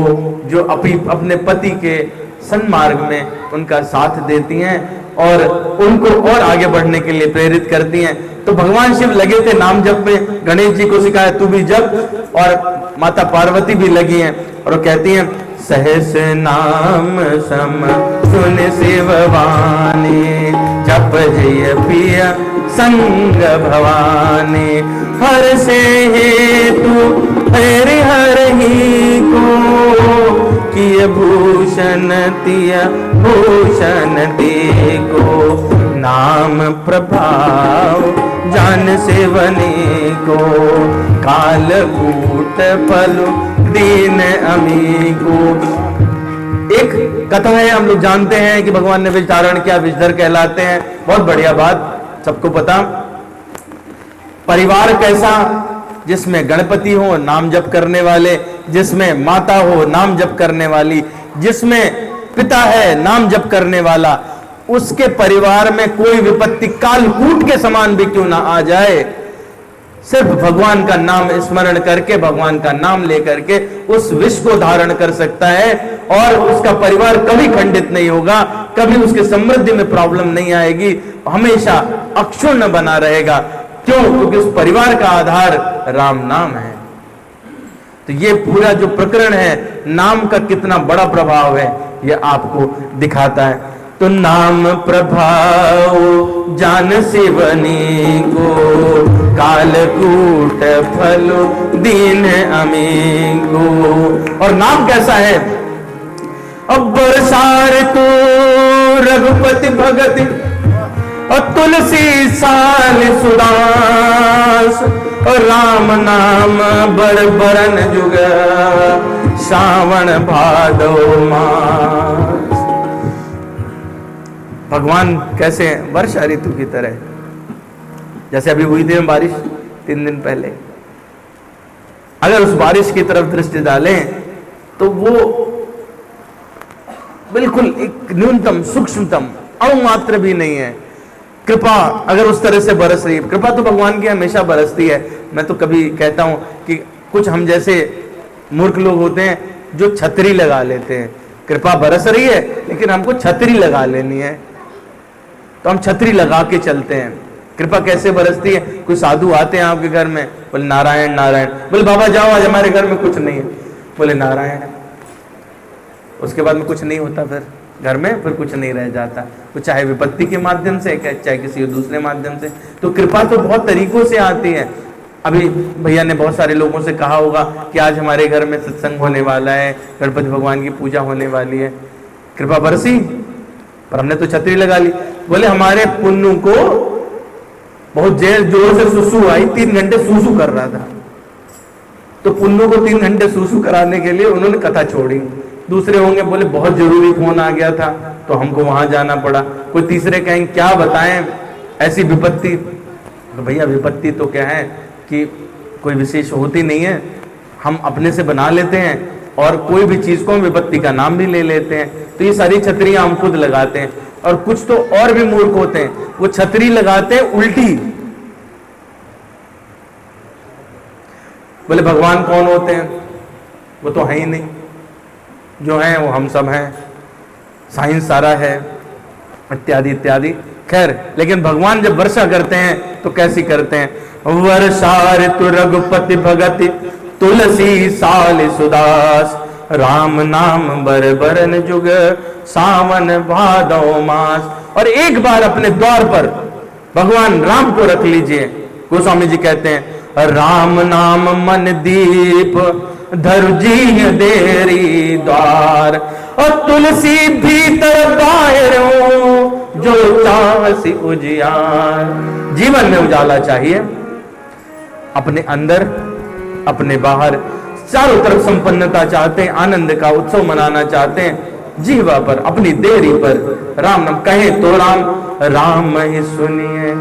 जो अपने पति के सन्मार्ग में उनका साथ देती हैं और उनको और आगे बढ़ने के लिए प्रेरित करती हैं। तो भगवान शिव लगे थे नाम जप में, गणेश जी को सिखाया तू भी जप, और माता पार्वती भी लगी हैं और वो कहती हैं सहस नाम सम सुन शिववानी, जप जय पिया संग भवानी, हर से हेतु हरि हर ही को, किय भूषण तिय भूषण दे को, नाम प्रभाव जान सेवनी को, काल कूट फल दीन अमी को। एक कथा है, हम लोग जानते हैं कि भगवान ने विष धारण किया, विषधर कहलाते हैं, बहुत बढ़िया बात, सबको पता। परिवार कैसा? जिसमें गणपति हो नाम जप करने वाले, जिसमें माता हो नाम जप करने वाली, जिसमें पिता है नाम जप करने वाला, उसके परिवार में कोई विपत्ति कालकूट के समान भी क्यों ना आ जाए, सिर्फ भगवान का नाम स्मरण करके, भगवान का नाम लेकर के उस विष को धारण कर सकता है और उसका परिवार कभी खंडित नहीं होगा, कभी उसके समृद्धि में प्रॉब्लम नहीं आएगी, हमेशा अक्षुण्ण बना रहेगा। क्यों? क्योंकि उस परिवार का आधार राम नाम है। तो ये पूरा जो प्रकरण है, नाम का कितना बड़ा प्रभाव है ये आपको दिखाता है। तो नाम प्रभाव जान सेवनी को, कालकूट फल दीन अमी को। और नाम कैसा है? अब्बर सार तो रघुपति भगति और तुलसी साल सुदास, और राम नाम बर बरन जुग, श्रावण भादो मास। भगवान कैसे हैं? वर्षा ऋतु की तरह, जैसे अभी हुई थी बारिश 3 दिन पहले, अगर उस बारिश की तरफ दृष्टि डालें तो वो बिल्कुल एक न्यूनतम सूक्ष्मतम अणुमात्र भी नहीं है। कृपा अगर उस तरह से बरस रही है, कृपा तो भगवान की हमेशा बरसती है। मैं तो कभी कहता हूं कि कुछ हम जैसे मूर्ख लोग होते हैं जो छतरी लगा लेते हैं, कृपा बरस रही है लेकिन हमको छतरी लगा लेनी है, तो हम छतरी लगा के चलते हैं। कृपा कैसे बरसती है? कोई साधु आते हैं आपके घर में, बोले नारायण नारायण, बोले बाबा जाओ आज हमारे घर में कुछ नहीं है, बोले नारायण, उसके बाद में कुछ नहीं होता, फिर घर में फिर कुछ नहीं रह जाता, वो चाहे विपत्ति के माध्यम से चाहे किसी दूसरे माध्यम से। तो कृपा तो बहुत तरीकों से आती है। अभी भैया ने बहुत सारे लोगों से कहा होगा कि आज हमारे घर में सत्संग होने वाला है, गणपति भगवान की पूजा होने वाली है, कृपा बरसी, पर हमने तो छतरी लगा ली। बोले हमारे पुन्नू को बहुत जोर से सुसु आई, 3 घंटे सुसु कर रहा था, तो पुन्नू को 3 घंटे सुसु कराने के लिए उन्होंने कथा छोड़ी। दूसरे होंगे बोले बहुत जरूरी फोन आ गया था तो हमको वहां जाना पड़ा। कोई तीसरे कहेंगे क्या बताएं ऐसी विपत्ति, तो भैया विपत्ति तो क्या है कि कोई विशेष होती नहीं है, हम अपने से बना लेते हैं और कोई भी चीज को हम विपत्ति का नाम भी ले लेते हैं। तो ये सारी छतरियां हम खुद लगाते हैं। और कुछ तो और भी मूर्ख होते हैं, वो छतरी लगाते हैं उल्टी। बोले भगवान कौन होते हैं? वो तो है ही नहीं, जो हैं वो हम सब हैं, साइंस सारा है, इत्यादि इत्यादि। खैर, लेकिन भगवान जब वर्षा करते हैं तो कैसी करते हैं? वर्षा ऋतु रघुपति भगति, तुलसी साल सुदास, राम नाम बर बरन जुग, सावन भादो मास। और एक बार अपने द्वार पर भगवान राम को रख लीजिए। गोस्वामी जी कहते हैं राम नाम मन दीप धरु जी देरी द्वार, और तुलसी भीतर बाहर जो चाहसी उजियार। जीवन में उजाला चाहिए, अपने अंदर अपने बाहर चारों तरफ संपन्नता चाहते हैं, आनंद का उत्सव मनाना चाहते हैं, जीवा पर अपनी देरी पर राम नाम कहें तो राम ही सुनिए,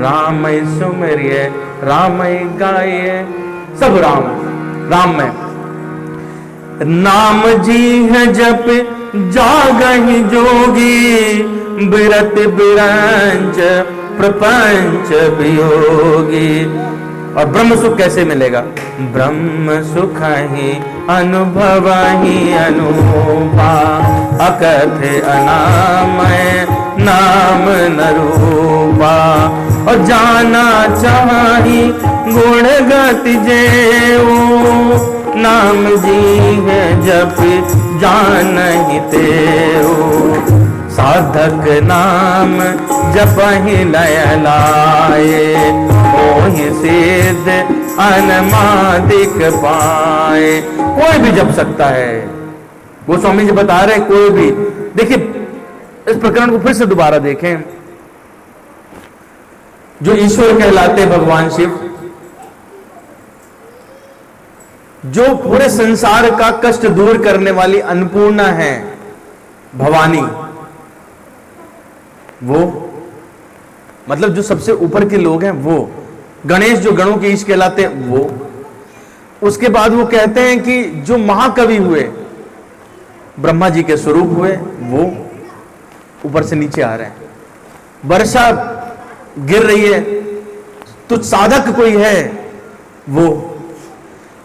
राम ही सुमरिए, राम ही गाइए, सब राम में। नाम जी है जप जागहि जोगी, बिरत बिरंच प्रपंच वियोगी। और ब्रह्म सुख कैसे मिलेगा? ब्रह्म सुख ही अनुभव ही अनुभा, अकथ अनामय नाम नरूपा। और जाना चाही गुण गति जेऊ, नाम जी है जप जान ही तेऊ। साधक नाम जपहि लय लाए, ओहि सिद्ध अनमादिक पाए। कोई भी जप सकता है, गोस्वामी जी बता रहे कोई भी। देखिए इस प्रकरण को फिर से दोबारा देखें। जो ईश्वर कहलाते भगवान शिव, जो पूरे संसार का कष्ट दूर करने वाली अन्नपूर्णा है भवानी, वो मतलब जो सबसे ऊपर के लोग हैं वो। गणेश जो गणों के ईश कहलाते हैं वो। उसके बाद वो कहते हैं कि जो महाकवि हुए, ब्रह्मा जी के स्वरूप हुए, वो ऊपर से नीचे आ रहे हैं। वर्षा गिर रही है तो साधक कोई है वो।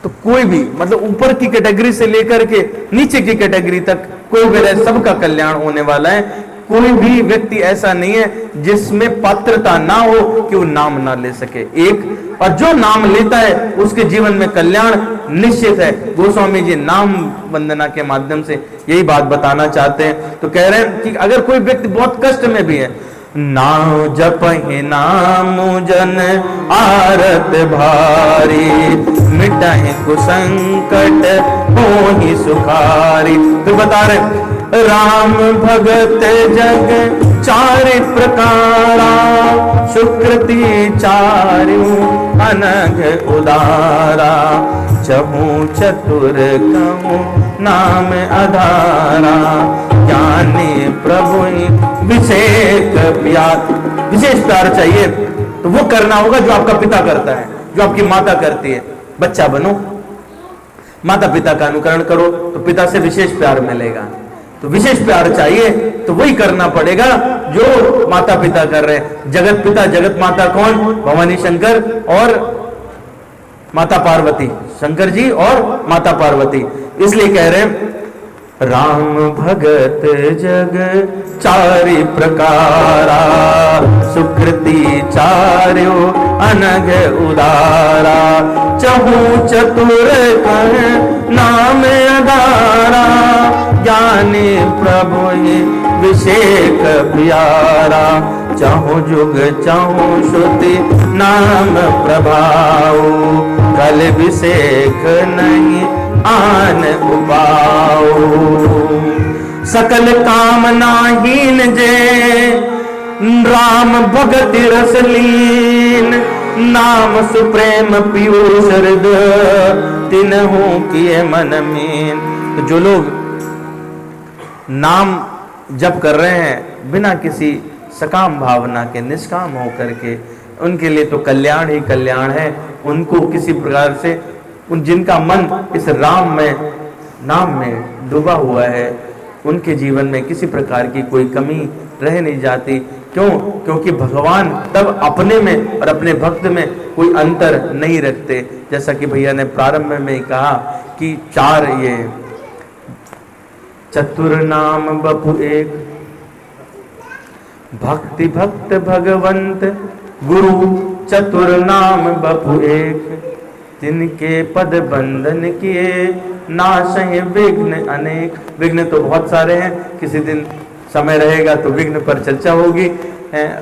तो कोई भी मतलब ऊपर की कैटेगरी से लेकर के नीचे की कैटेगरी तक कोई भी रहे, सबका कल्याण होने वाला है। कोई भी व्यक्ति ऐसा नहीं है जिसमें पात्रता ना हो कि वो नाम ना ले सके एक। और जो नाम लेता है उसके जीवन में कल्याण निश्चित है। गोस्वामी जी नाम वंदना के माध्यम से यही बात बताना चाहते हैं। तो कह रहे हैं कि अगर कोई व्यक्ति बहुत कष्ट में भी है, नाम जपहि नाम जन आरत भारी, मिटाहि कुसंकट होहि सुखारी। तो बता रहे राम भगत जग चारि प्रकारा, सुकृति चारु अनघ उदारा, चहु चतुर कहूँ नाम आधारा, ज्ञानी प्रभु विशेष प्यार। विशेष प्यार चाहिए तो वो करना होगा जो आपका पिता करता है, जो आपकी माता करती है। बच्चा बनो, माता पिता का अनुकरण करो तो पिता से विशेष प्यार मिलेगा। तो विशेष प्यार चाहिए तो वही करना पड़ेगा जो माता पिता कर रहे हैं। जगत पिता जगत माता कौन? भवानी शंकर और माता पार्वती, शंकर जी और माता पार्वती। इसलिए कह रहे हैं राम भगत जग चारि प्रकारा, सुकृति चार्यो अनघ उदारा, चहु चतुर कह नाम आधारा, ज्ञानी प्रभु विषेक प्यारा, चाहु जुग चाहु श्रुति नाम प्रभाव, कल विषेक नहीं आन उपाओ। सकल कामनाहीन जे राम भगति रसलीन, नाम सुप्रेम पीयूष हृदय तिन्हु किए मन मीन। तो जो लोग नाम जप कर रहे हैं बिना किसी सकाम भावना के, निष्काम होकर के, उनके लिए तो कल्याण ही कल्याण है। उनको किसी प्रकार से जिनका मन इस राम में नाम में डूबा हुआ है, उनके जीवन में किसी प्रकार की कोई कमी रह नहीं जाती। क्यों? क्योंकि भगवान तब अपने में और अपने भक्त में कोई अंतर नहीं रखते। जैसा कि भैया ने प्रारंभ में ही कहा कि चार ये चतुर नाम बपु एक, भक्ति भक्त भगवंत गुरु चतुर नाम बपु एक, तिनके पद बंधन किए नाश विघ्न अनेक। विघ्न तो बहुत सारे हैं, किसी दिन समय रहेगा तो विघ्न पर चर्चा होगी।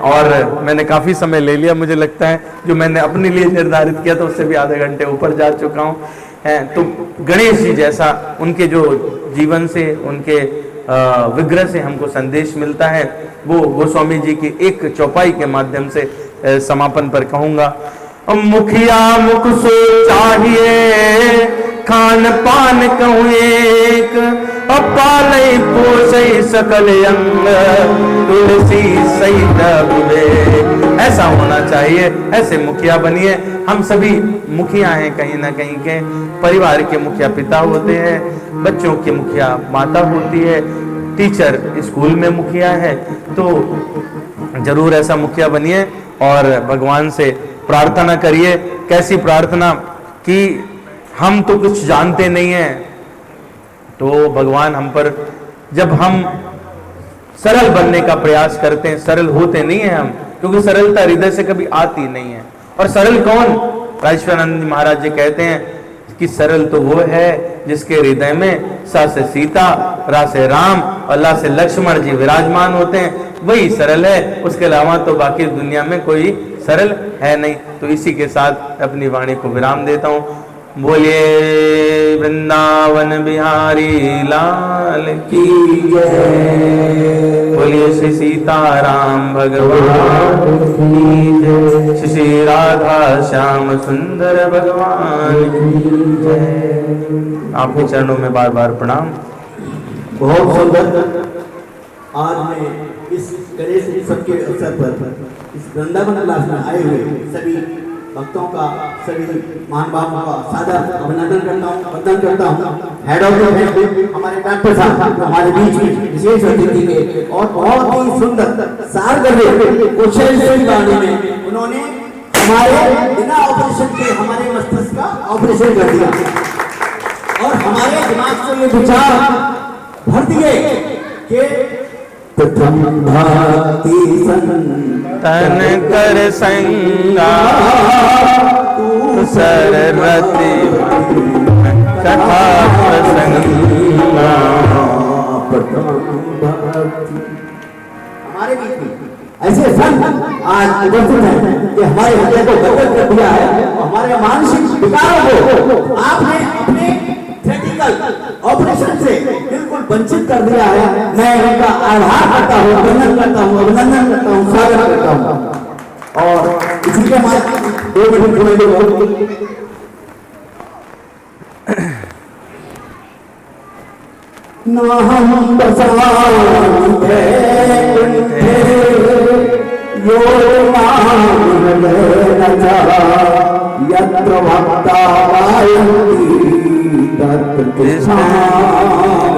और मैंने काफ़ी समय ले लिया, मुझे लगता है जो मैंने अपने लिए निर्धारित किया था उससे भी आधे घंटे ऊपर जा चुका हूँ। तो गणेश जी जैसा उनके जो जीवन से, उनके विग्रह से हमको संदेश मिलता है, वो गोस्वामी जी की एक चौपाई के माध्यम से समापन पर कहूँगा। मुखिया मुख सो चाहिए, खान पान कहूँ एक, पालई पोसई सकल अंग, तुलसी सहित विवेक। ऐसा होना चाहिए, ऐसे मुखिया बनिए। हम सभी मुखिया हैं, कहीं ना कहीं के परिवार के मुखिया पिता होते हैं, बच्चों के मुखिया माता होती है, टीचर स्कूल में मुखिया है। तो जरूर ऐसा मुखिया बनिए और भगवान से प्रार्थना करिए। कैसी प्रार्थना कि हम तो कुछ जानते नहीं हैं, तो भगवान हम पर, जब हम सरल बनने का प्रयास करते हैं, सरल होते नहीं हैं हम, क्योंकि सरलता हृदय से कभी आती नहीं है। और सरल कौन? राजेश्वरानंद महाराज जी कहते हैं कि सरल तो वो है जिसके हृदय में स से सीता, रा से राम और ला से लक्ष्मण जी विराजमान होते हैं, वही सरल है। उसके अलावा तो बाकी दुनिया में कोई सरल है नहीं। तो इसी के साथ अपनी वाणी को विराम देता हूँ। बोलिए वृंदावन बिहारी लाल की जय। बोलिए श्री सीताराम भगवान की जय। श्री श्री राधा श्याम सुंदर भगवान की जय। आपके चरणों में बार बार प्रणाम। बहुत सुंदर। आज मैं इस गणेश उत्सव के अवसर पर इस वृंदावन क्लास में आए हुए सभी भक्तों का, सभी महानुभावों का सादर अभिनंदन करता हूँ, वंदन करता हूँ। हेड ऑफ द हमारे डॉक्टर साहब हमारे बीच में विशेष अतिथि के, और बहुत ही सुंदर सार कर वाणी में उन्होंने हमारे बिना ऑपरेशन के हमारे मस्तिष्क का ऑपरेशन कर दिया और हमारे दिमाग से ये विचार भर दिए कि प्रथम भक्ति तन कर संगा, सररति कथा प्रसंगा। हमारे बीच में ऐसे संत आज उपस्थित हैं कि हमारे हृदय को गदगद कर दिया है और हमारे मानसिक विकारों को आपने अपने थेरेटिकल ऑपरेशन से बिल्कुल वंचित कर दिया है। मैं उनका आभार करता हूँ, वंदन करता हूँ, अभिनंदन करता हूँ, स्वागत करता हूँ। और इसी के बाद 2 मिनट थोड़े देर ना हम बसाते यो मान यत्र भक्ता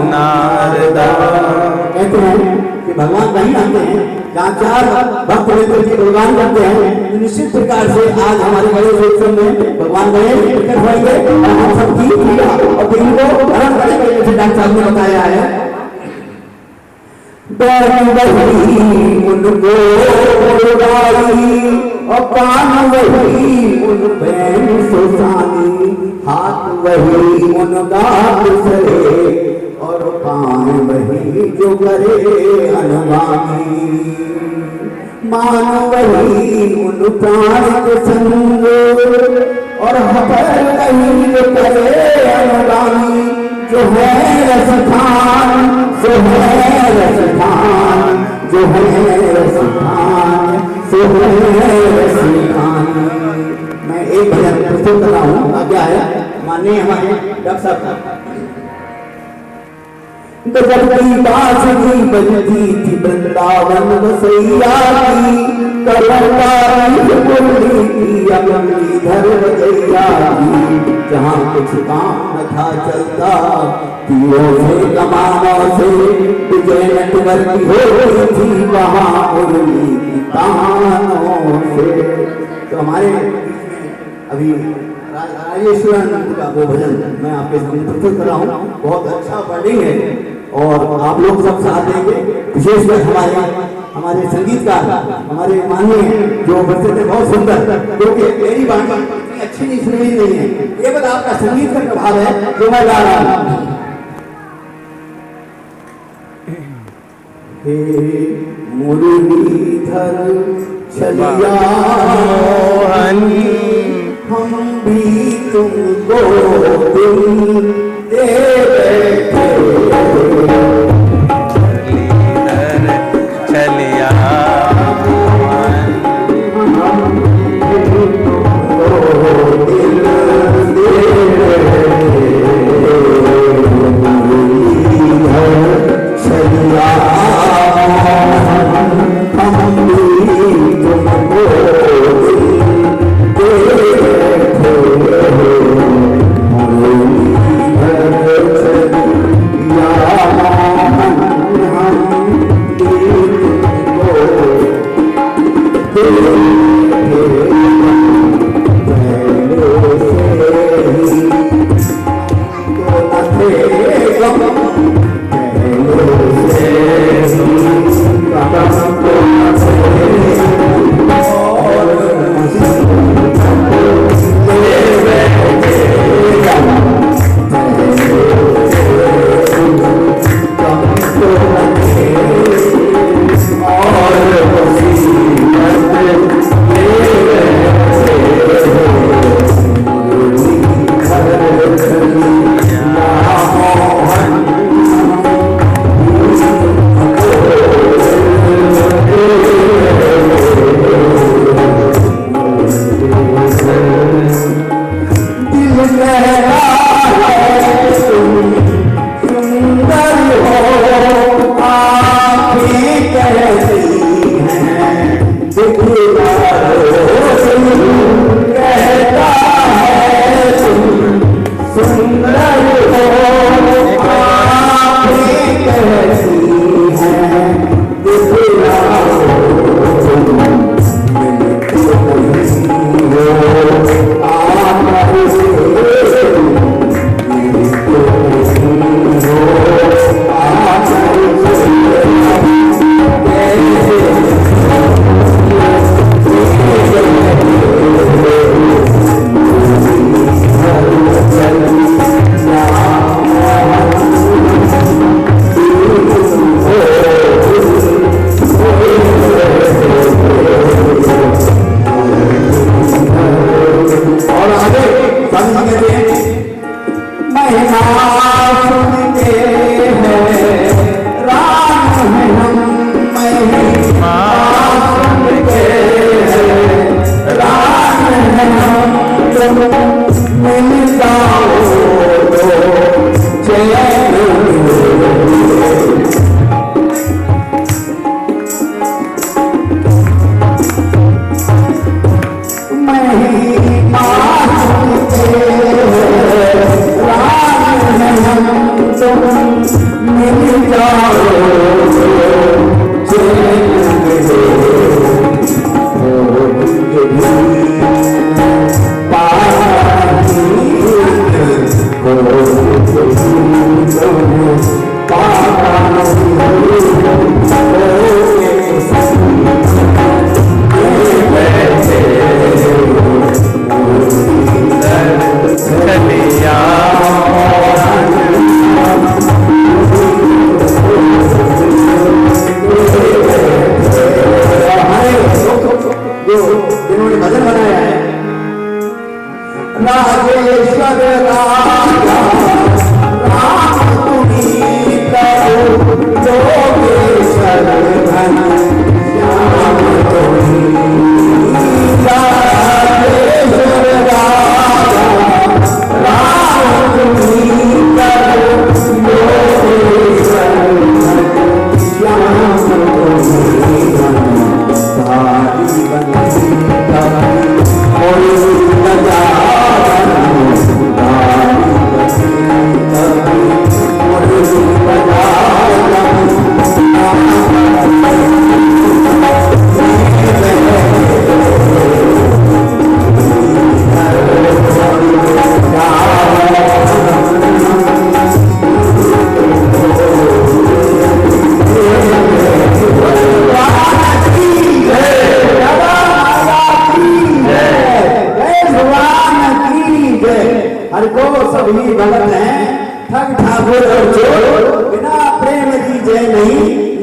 नारदा। कहते हैं कि भगवान वहीं आते हैं जहाँ 4 भक्त मिलकर के गुणगान करते हैं। तो निश्चित प्रकार से आज हमारे गणेश उत्सव में भगवान गणेश प्रकट होंगे और हम सबकी क्रिया और दिल को धारण करेंगे, जैसे डॉक्टर साहब ने बताया है। उनको पान वही उन बैन सुसानी, हाथ वही उनका दूसरे और पान वही जो करे अनुगामी। मान वही उन प्राण के संग और हपर वही जो करे अनुगामी। जो है रसखान, जो है रसखान, जो है रसखान, जो है रसखान। मैं एक भजन प्रस्तुत कर रहा हूँ, आज्ञा है माननीय हमारे डॉक्टर साहब का। गजब बांसुरी बजती थी वृंदावन बसैया की, कलंकारी बोली थी अमली धर बजैया की। जहाँ कुछ काम न था चलता तीरों से कमानों से, विजय नटवर की होती थी वहाँ उर्मी की तानों से। तो हमारे अभी राजेश्वरानंद का वो भजन मैं आपके सामने प्रस्तुत कर रहा हूँ। बहुत अच्छा वर्डिंग है और आप लोग सब साथ देंगे। विशेषकर हमारे संगीतकार, हमारे माननीय जो बच्चे थे बहुत सुंदर, क्योंकि मेरी बात इतनी अच्छी नहीं सुनी नहीं है, केवल आपका संगीत का प्रभाव है जो मैं गा रहा हूँ। हे मुरलीधर चलिया मोहन हम भी तुमको दिल दे बैठे मुरलीधर चलिया मोहन दिल दे मुरलीधर चलिया हम भी तुमको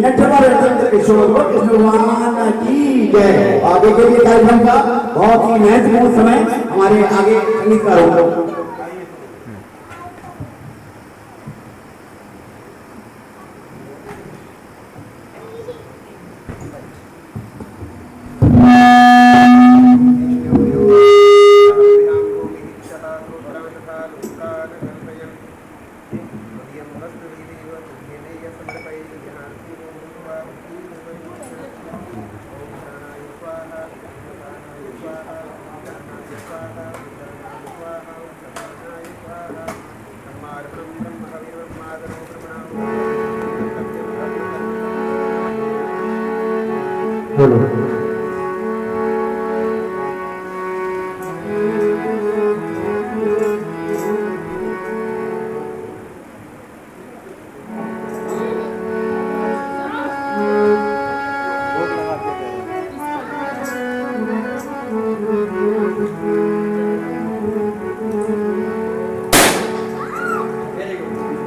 नटवर चंद्र किशोर को कृष्ण भगवान की जय। आगे के लिए कार्यक्रम का बहुत ही महत्वपूर्ण समय हमारे आगे संगीतकार होंगे। बोलो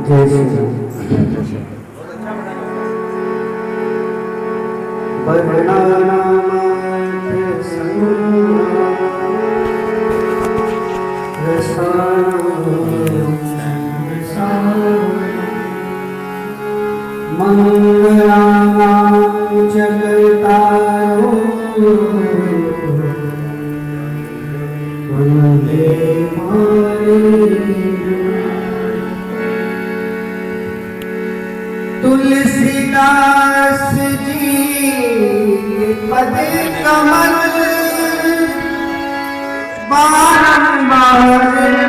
जय श्री राम। तुलसीदास जी पद कमल बारंबार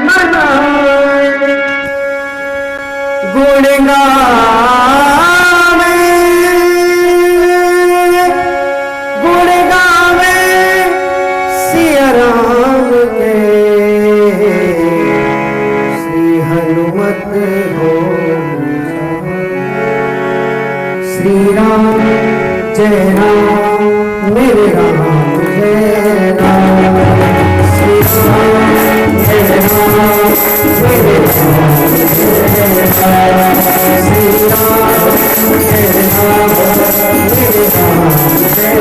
मनाए गुण गावे सिया राम के श्री हनुमत हो श्री राम जय राम मेरे राम जय राम श्री राम जय राम मेरे राम जय राम श्री राम जय राम मेरे राम जय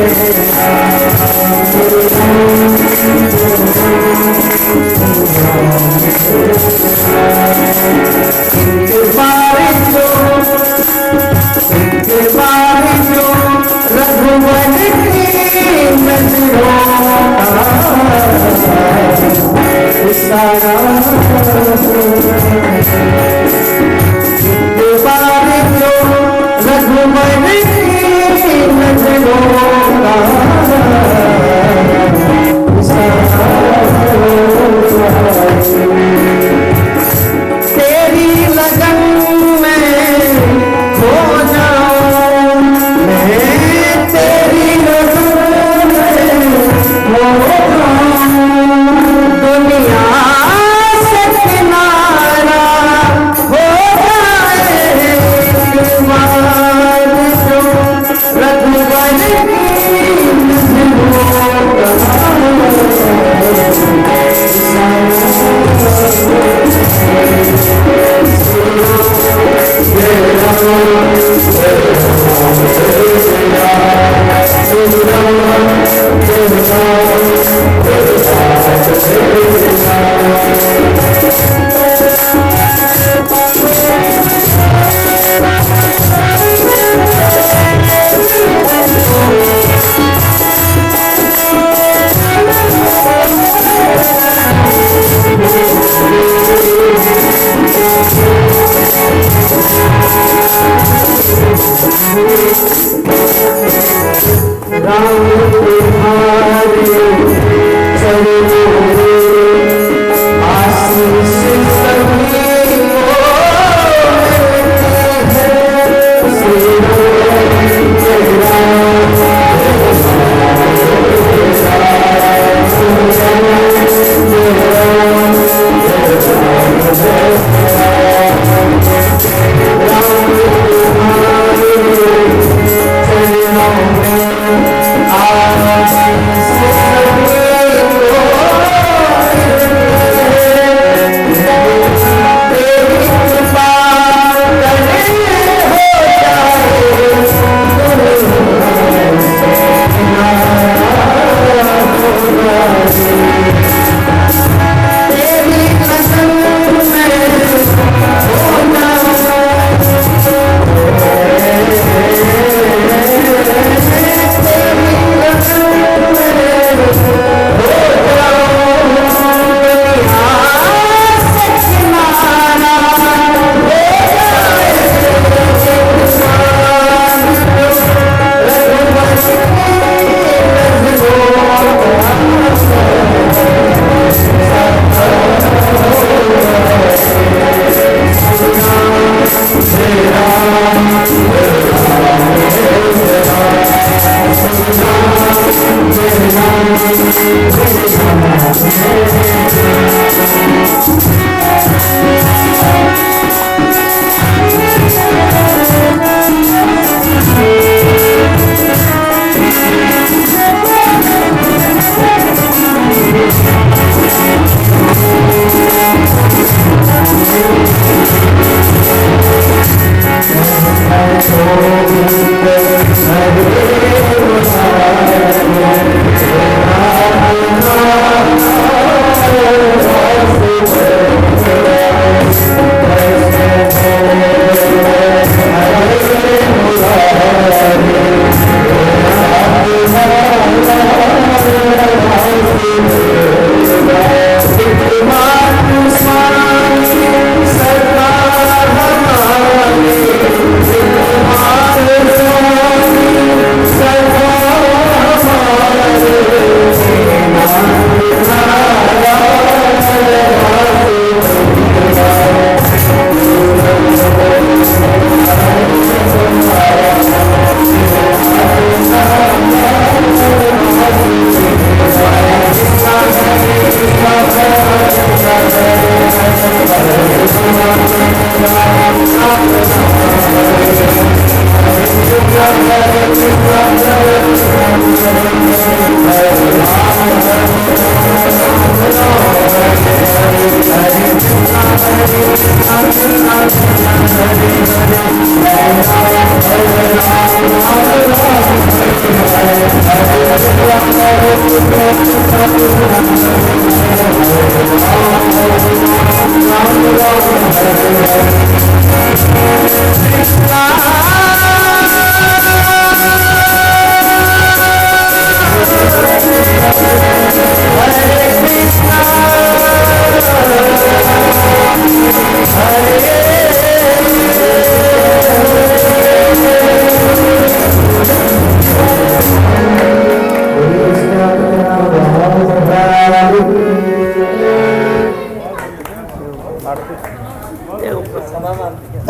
तेरी लगन में खो जाऊं मैं, तेरी लगन में खो जाऊं दुनिया से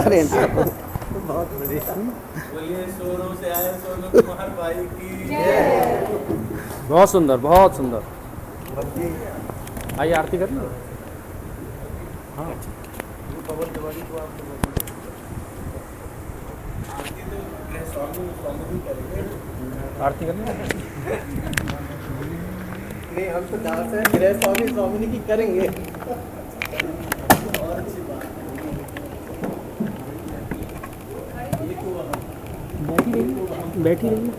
अरे ना बोलिए सोनों से आए सोनू कुमार भाई की बहुत सुंदर, बहुत सुंदर। आइए आरती कर लो। हाँ आरती कर लो। नहीं, हम तो दास है, गृह स्वामी स्वामिनी की करेंगे। बैठी रहिए।